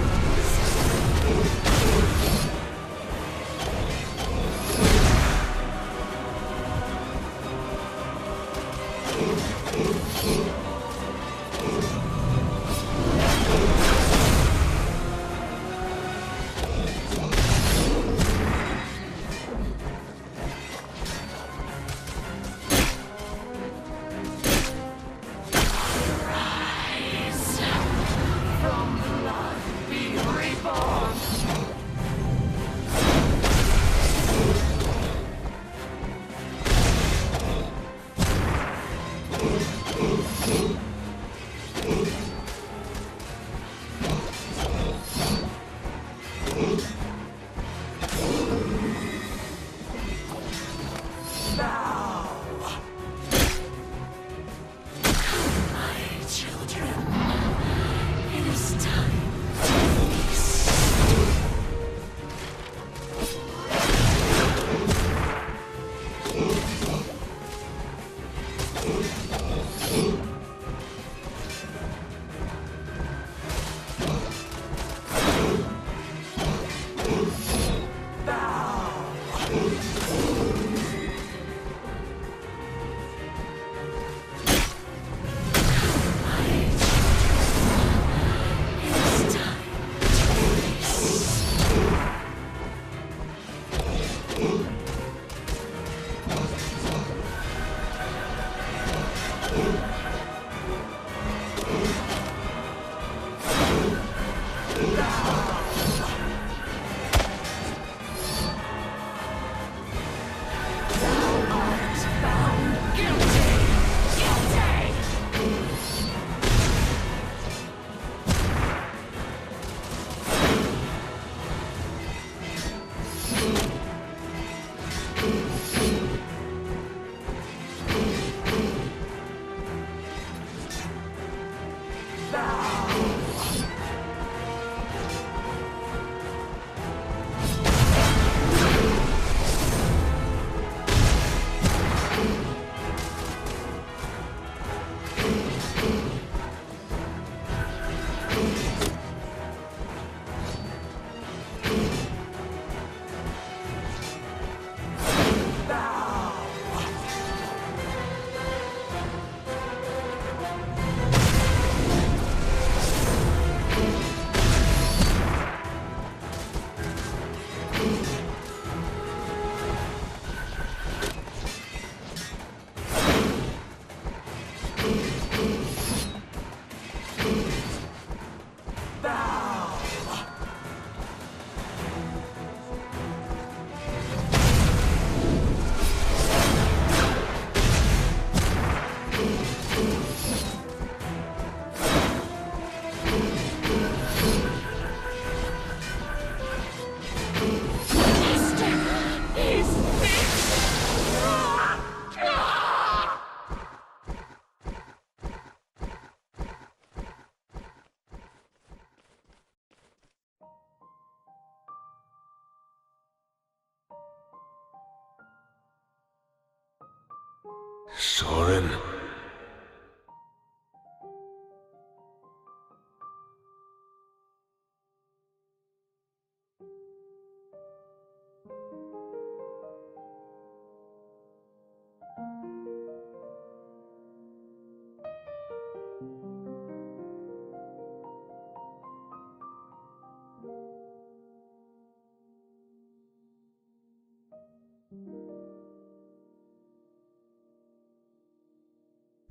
Soren.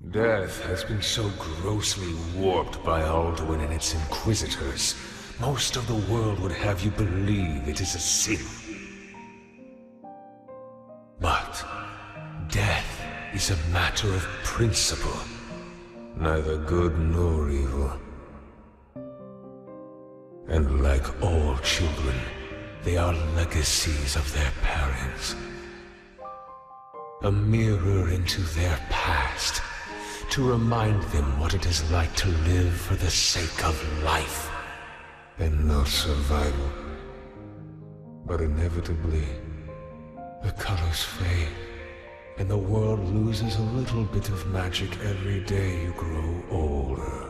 Death has been so grossly warped by Alduin and its inquisitors, most of the world would have you believe it is a sin. But death is a matter of principle, neither good nor evil. And like all children, they are legacies of their parents. A mirror into their past, to remind them what it is like to live for the sake of life, and not survival. But inevitably, the colors fade, and the world loses a little bit of magic every day you grow older.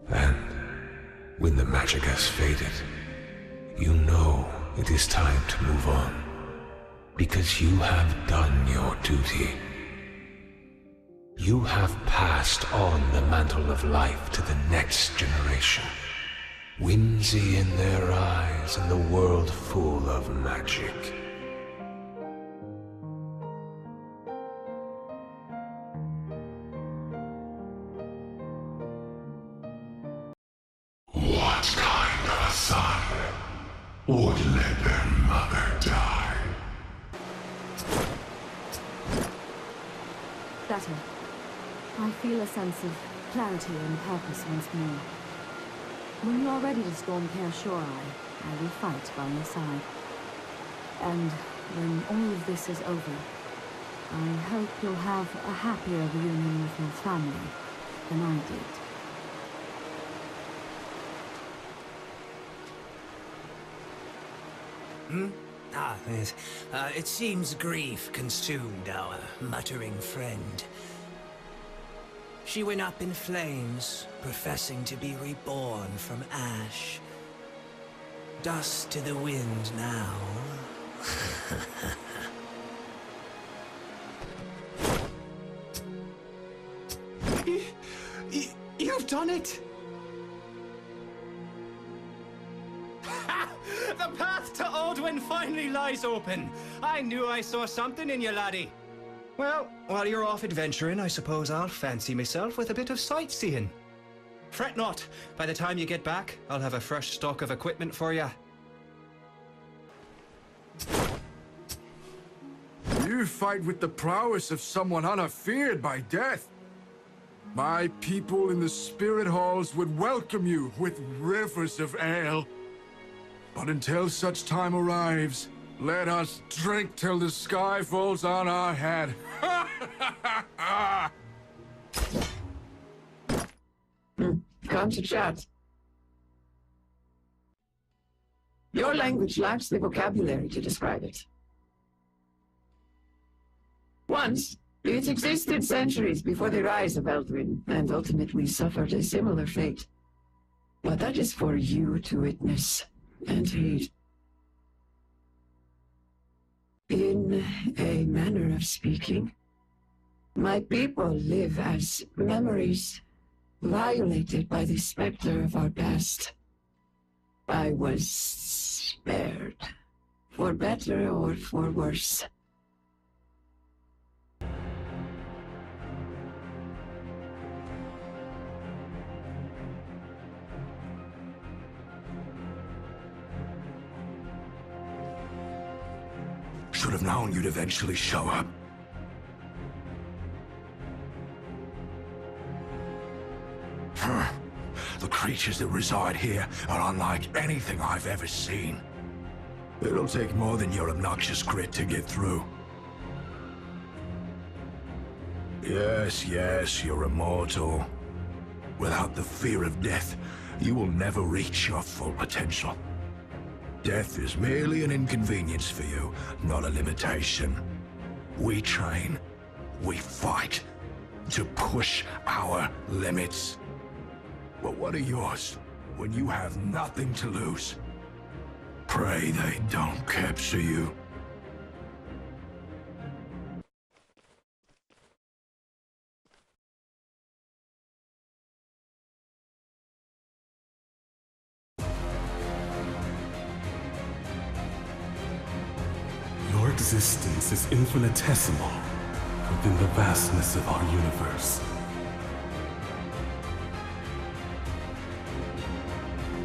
And when the magic has faded, you know it is time to move on, because you have done your duty. You have passed on the mantle of life to the next generation, whimsy in their eyes and the world full of magic. What kind of a son would let their mother die? Better. I feel a sense of clarity and purpose once more. When you are ready to storm Kaer Shorai, I will fight by your side. And when all of this is over, I hope you'll have a happier reunion with your family than I did. Yes. It seems grief consumed our muttering friend. She went up in flames, professing to be reborn from ash. Dust to the wind now. You've done it! The path to Alduin finally lies open. I knew I saw something in you, laddie. Well, while you're off adventuring, I suppose I'll fancy myself with a bit of sightseeing. Fret not. By the time you get back, I'll have a fresh stock of equipment for you. You fight with the prowess of someone unafeared by death. My people in the spirit halls would welcome you with rivers of ale. But until such time arrives, let us drink till the sky falls on our head. Come to chat. Your language lacks the vocabulary to describe it. Once, it existed centuries before the rise of Elduin, and ultimately suffered a similar fate. But that is for you to witness and heed. In a manner of speaking, my people live as memories violated by the specter of our past. I was spared, for better or for worse. Should have known you'd eventually show up. The creatures that reside here are unlike anything I've ever seen. It'll take more than your obnoxious grit to get through. Yes, you're immortal. Without the fear of death, you will never reach your full potential. Death is merely an inconvenience for you, not a limitation. We train, we fight, to push our limits. But what are yours when you have nothing to lose? Pray they don't capture you. Your existence is infinitesimal within the vastness of our universe.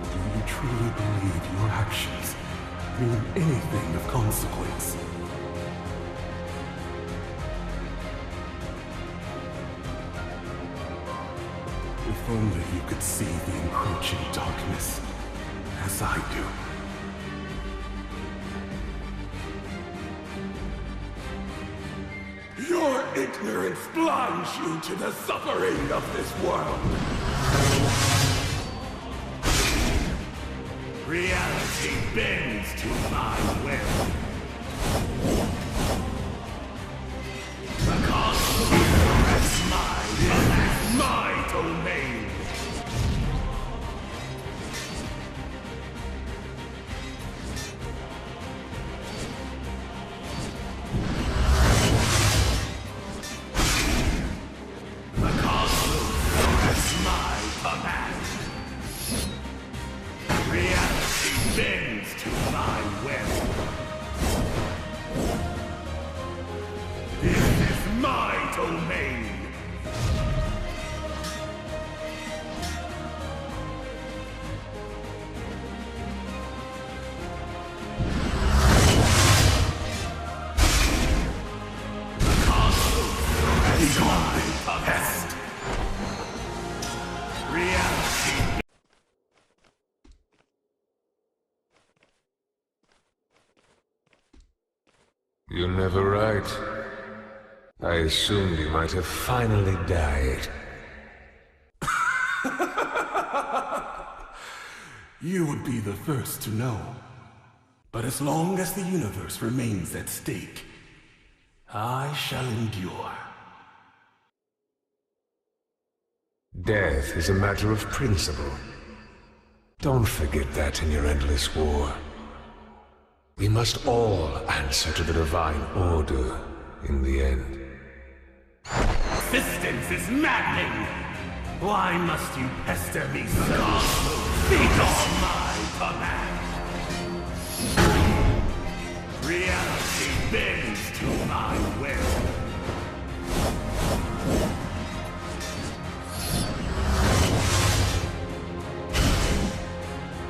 Do you truly believe your actions mean anything of consequence? If only you could see the encroaching darkness as I do. Your ignorance blinds you to the suffering of this world. Reality bends to my will. The cosmos is mine, my domain. You're never right. I assumed you might have finally died. You would be the first to know. But as long as the universe remains at stake, I shall endure. Death is a matter of principle. Don't forget that in your endless war. We must all answer to the Divine Order in the end. Existence is maddening! Why must you pester me so? Speak on my command! Reality bends to my will.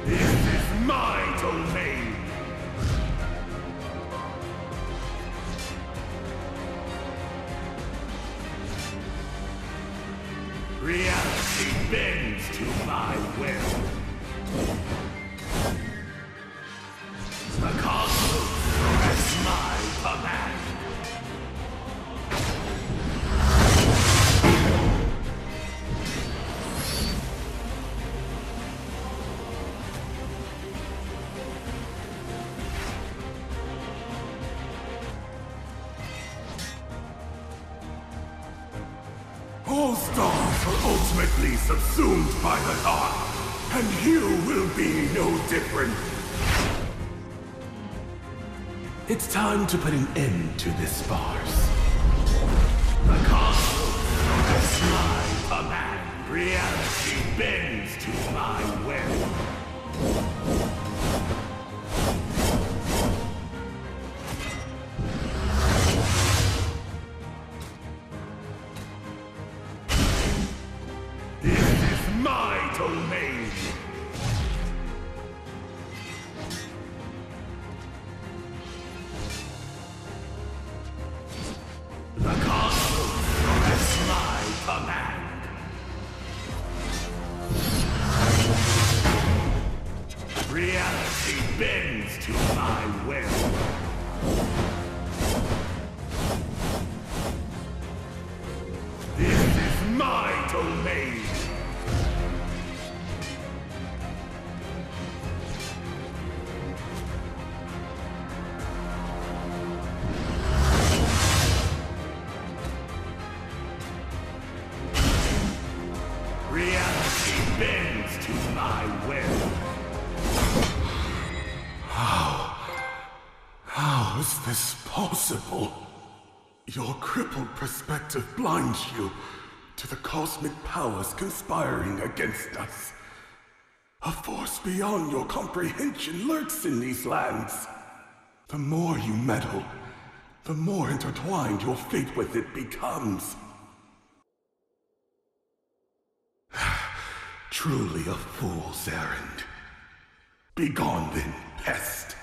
This is my domain! Reality bends to my will. The cosmos is my command. All stars are ultimately subsumed by the dark, and you will be no different. It's time to put an end to this farce. The cosmos is my command. Reality bends to my will. My domain! The cosmos is my command! Reality bends to my will! This is my domain! impossible. Your crippled perspective blinds you to the cosmic powers conspiring against us. A force beyond your comprehension lurks in these lands. The more you meddle, the more intertwined your fate with it becomes. Truly a fool's errand. Begone then, pest.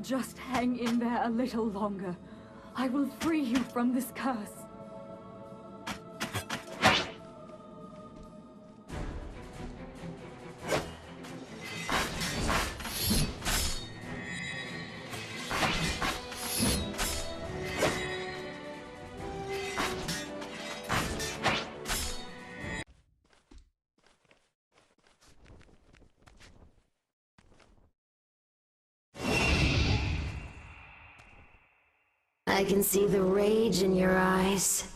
Just hang in there a little longer. I will free you from this curse. I can see the rage in your eyes.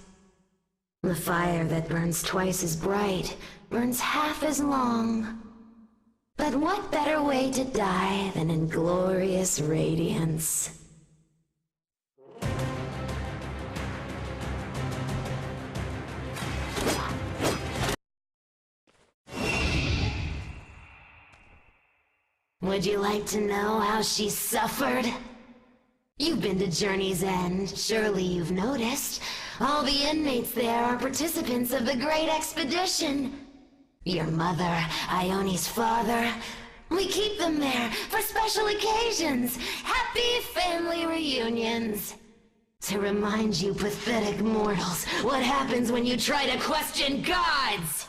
The fire that burns twice as bright burns half as long. But what better way to die than in glorious radiance? Would you like to know how she suffered? You've been to Journey's End. Surely you've noticed. All the inmates there are participants of the Great Expedition. Your mother, Ione's father. We keep them there for special occasions. Happy family reunions. To remind you pathetic mortals what happens when you try to question gods!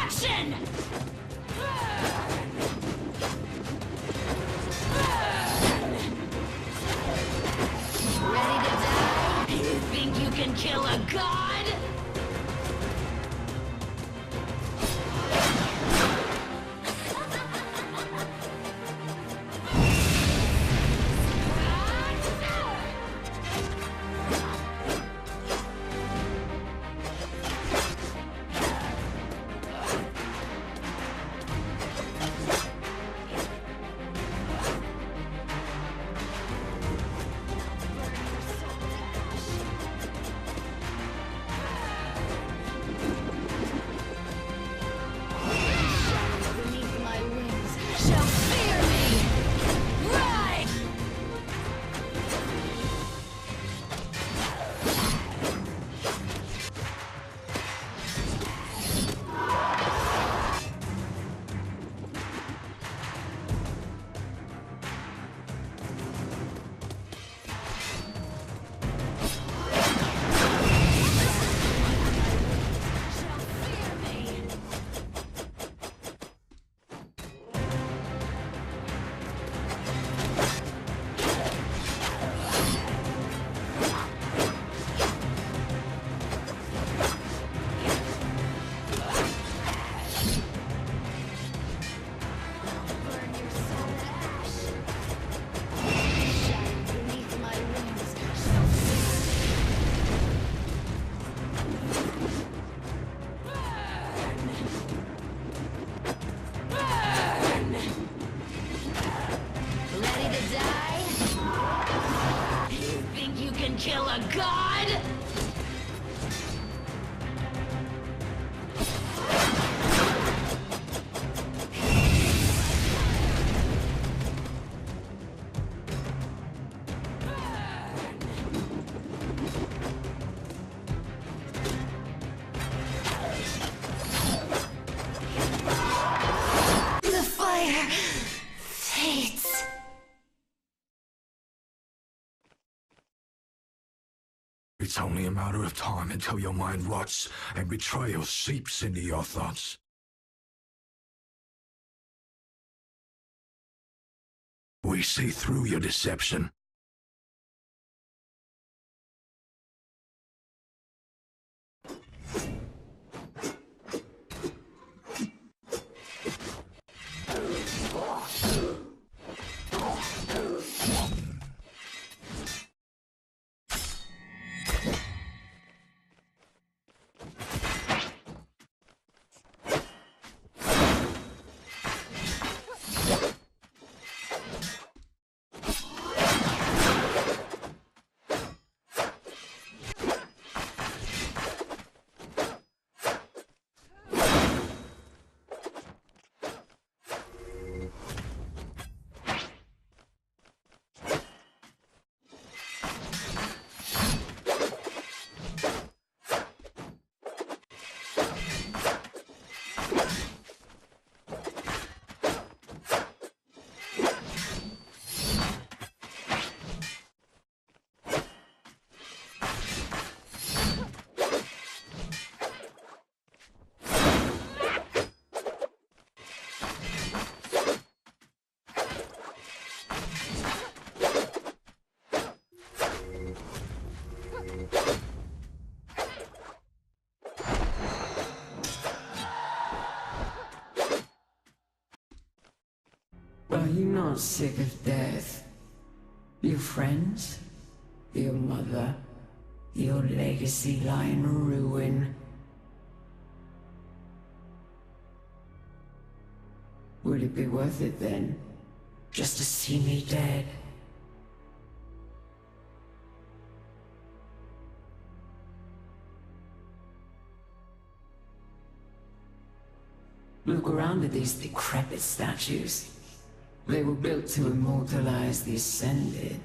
action! Ready to die? You think you can kill a god? Kill a god? The fire fades. It's only a matter of time until your mind rots and betrayal seeps into your thoughts. We see through your deception. Are you not sick of death? Your friends? Your mother? Your legacy lie in ruin? Would it be worth it then? Just to see me dead? Look around at these decrepit statues. They were built to immortalize the Ascended,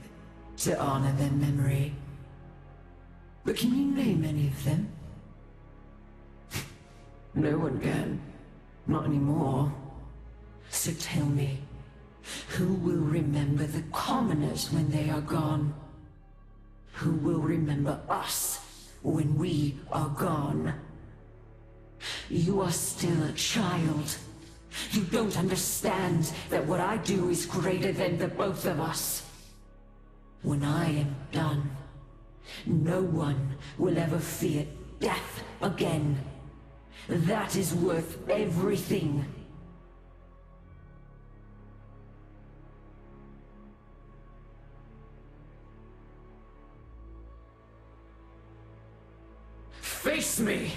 to honor their memory. But can you name any of them? No one can. Not anymore. So tell me, who will remember the commoners when they are gone? Who will remember us when we are gone? You are still a child. You don't understand that what I do is greater than the both of us. When I am done, no one will ever fear death again. That is worth everything. Face me!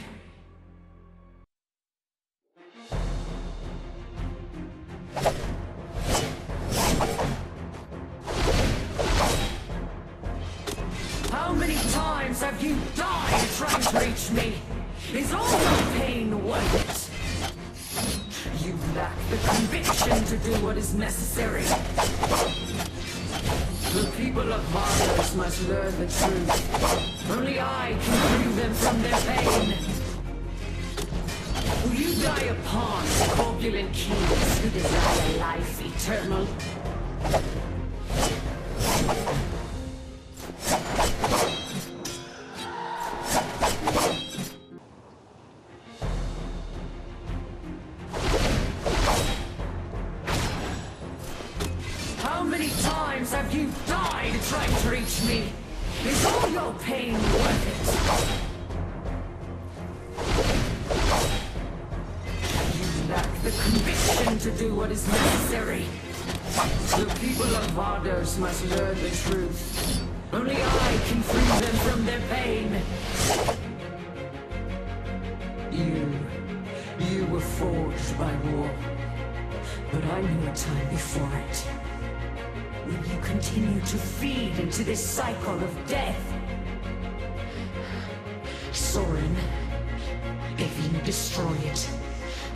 How many times have you died trying to reach me? Is all your pain worth it? You lack the conviction to do what is necessary. The people of Vardos must learn the truth. Only I can free them from their pain. Will you die upon corpulent kings who desire life eternal? How many times have you died trying to reach me? Is all your pain worth it? You lack the conviction to do what is necessary. The people of Vardos must learn the truth. Only I can free them from their pain. You were forged by war. But I knew a time before it. Will you continue to feed into this cycle of death? Soren, if you destroy it,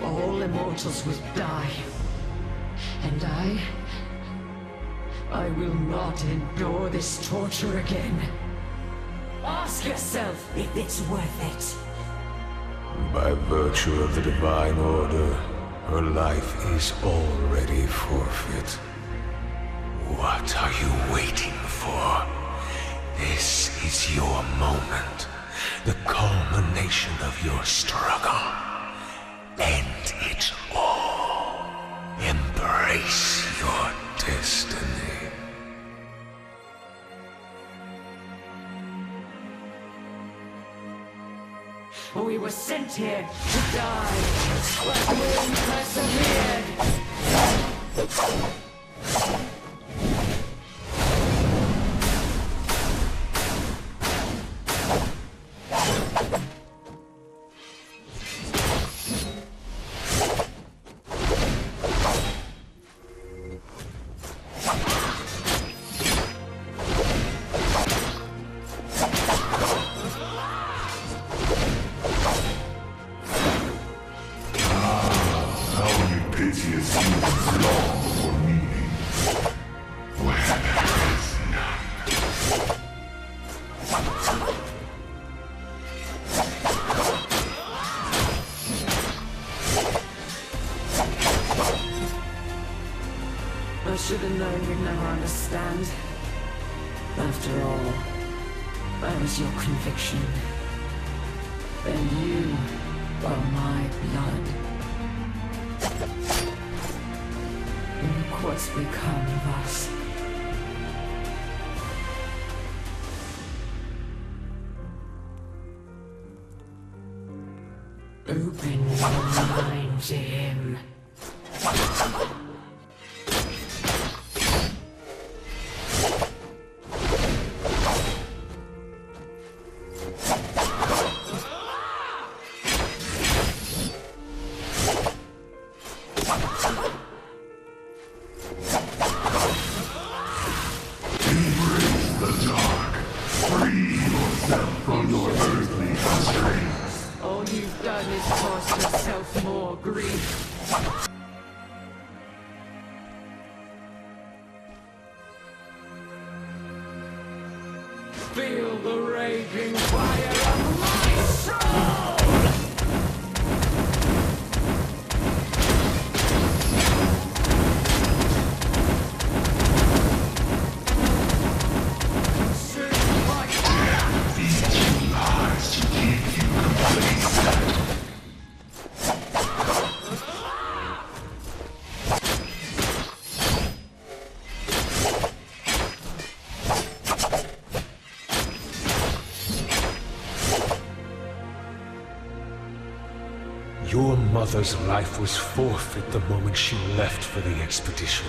all immortals will die. And I will not endure this torture again. Ask yourself if it's worth it. By virtue of the Divine Order, her life is already forfeit. What are you waiting for? This is your moment. The culmination of your struggle. End it all. Embrace your destiny. We were sent here to die, but we persevered. I should have known you'd never understand. After all, I was your conviction. And you are my blood. Look what's become of us. Open your mind to him. All you've done is cause yourself more grief. Feel the raging fire of my soul! Your mother's life was forfeit the moment she left for the expedition.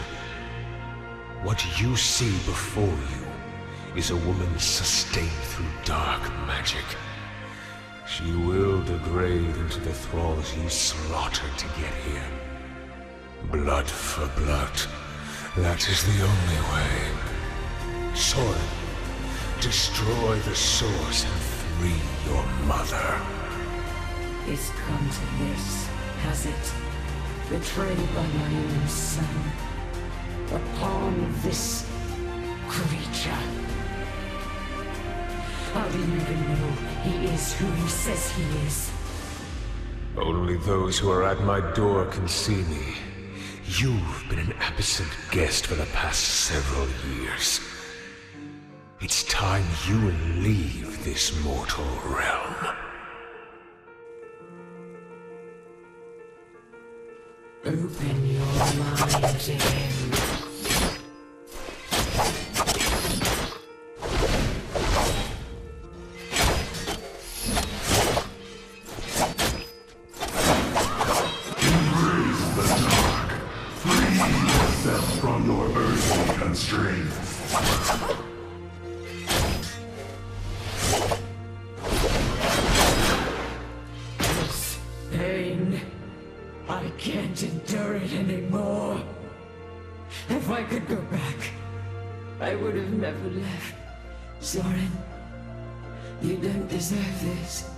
What you see before you is a woman sustained through dark magic. She will degrade into the thralls you slaughtered to get here. Blood for blood. That is the only way. Soren, destroy the source and free your mother. It's come to this, has it? Betrayed by my own son. A pawn of this creature. How do you even know he is who he says he is? Only those who are at my door can see me. You've been an absent guest for the past several years. It's time you leave this mortal realm. Open your mind to him. From your earthly constraints. This pain, I can't endure it anymore. If I could go back, I would have never left. Soren, you don't deserve this.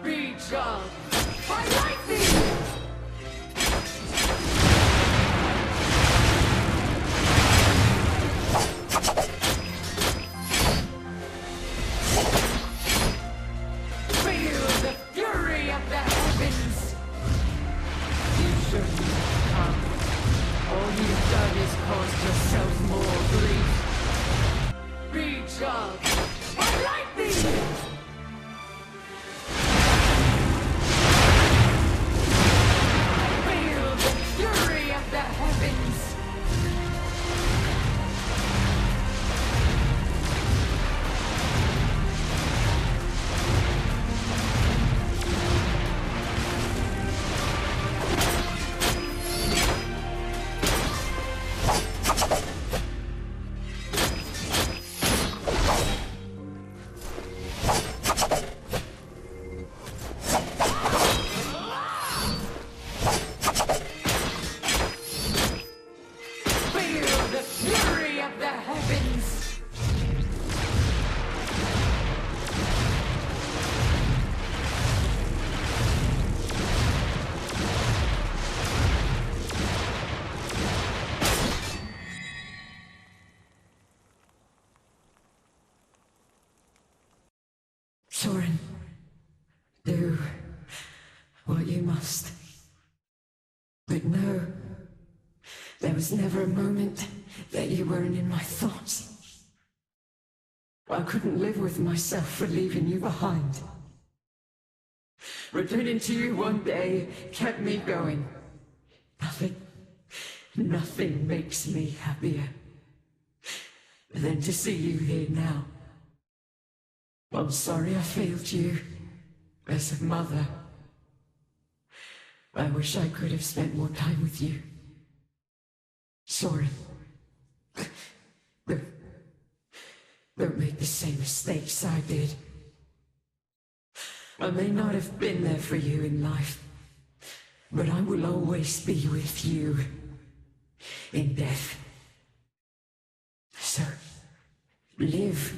Reach up! I like thee! Feel the fury of the heavens! You shouldn't have come. All you've done is caused yourself more grief. Reach up! I like thee! Soren, do what you must. But no, there was never a moment that you weren't in my thoughts. I couldn't live with myself for leaving you behind. Returning to you one day kept me going. Nothing makes me happier than to see you here now. I'm sorry I failed you as a mother. I wish I could have spent more time with you. Soren, don't make the same mistakes I did. I may not have been there for you in life, but I will always be with you in death. So, live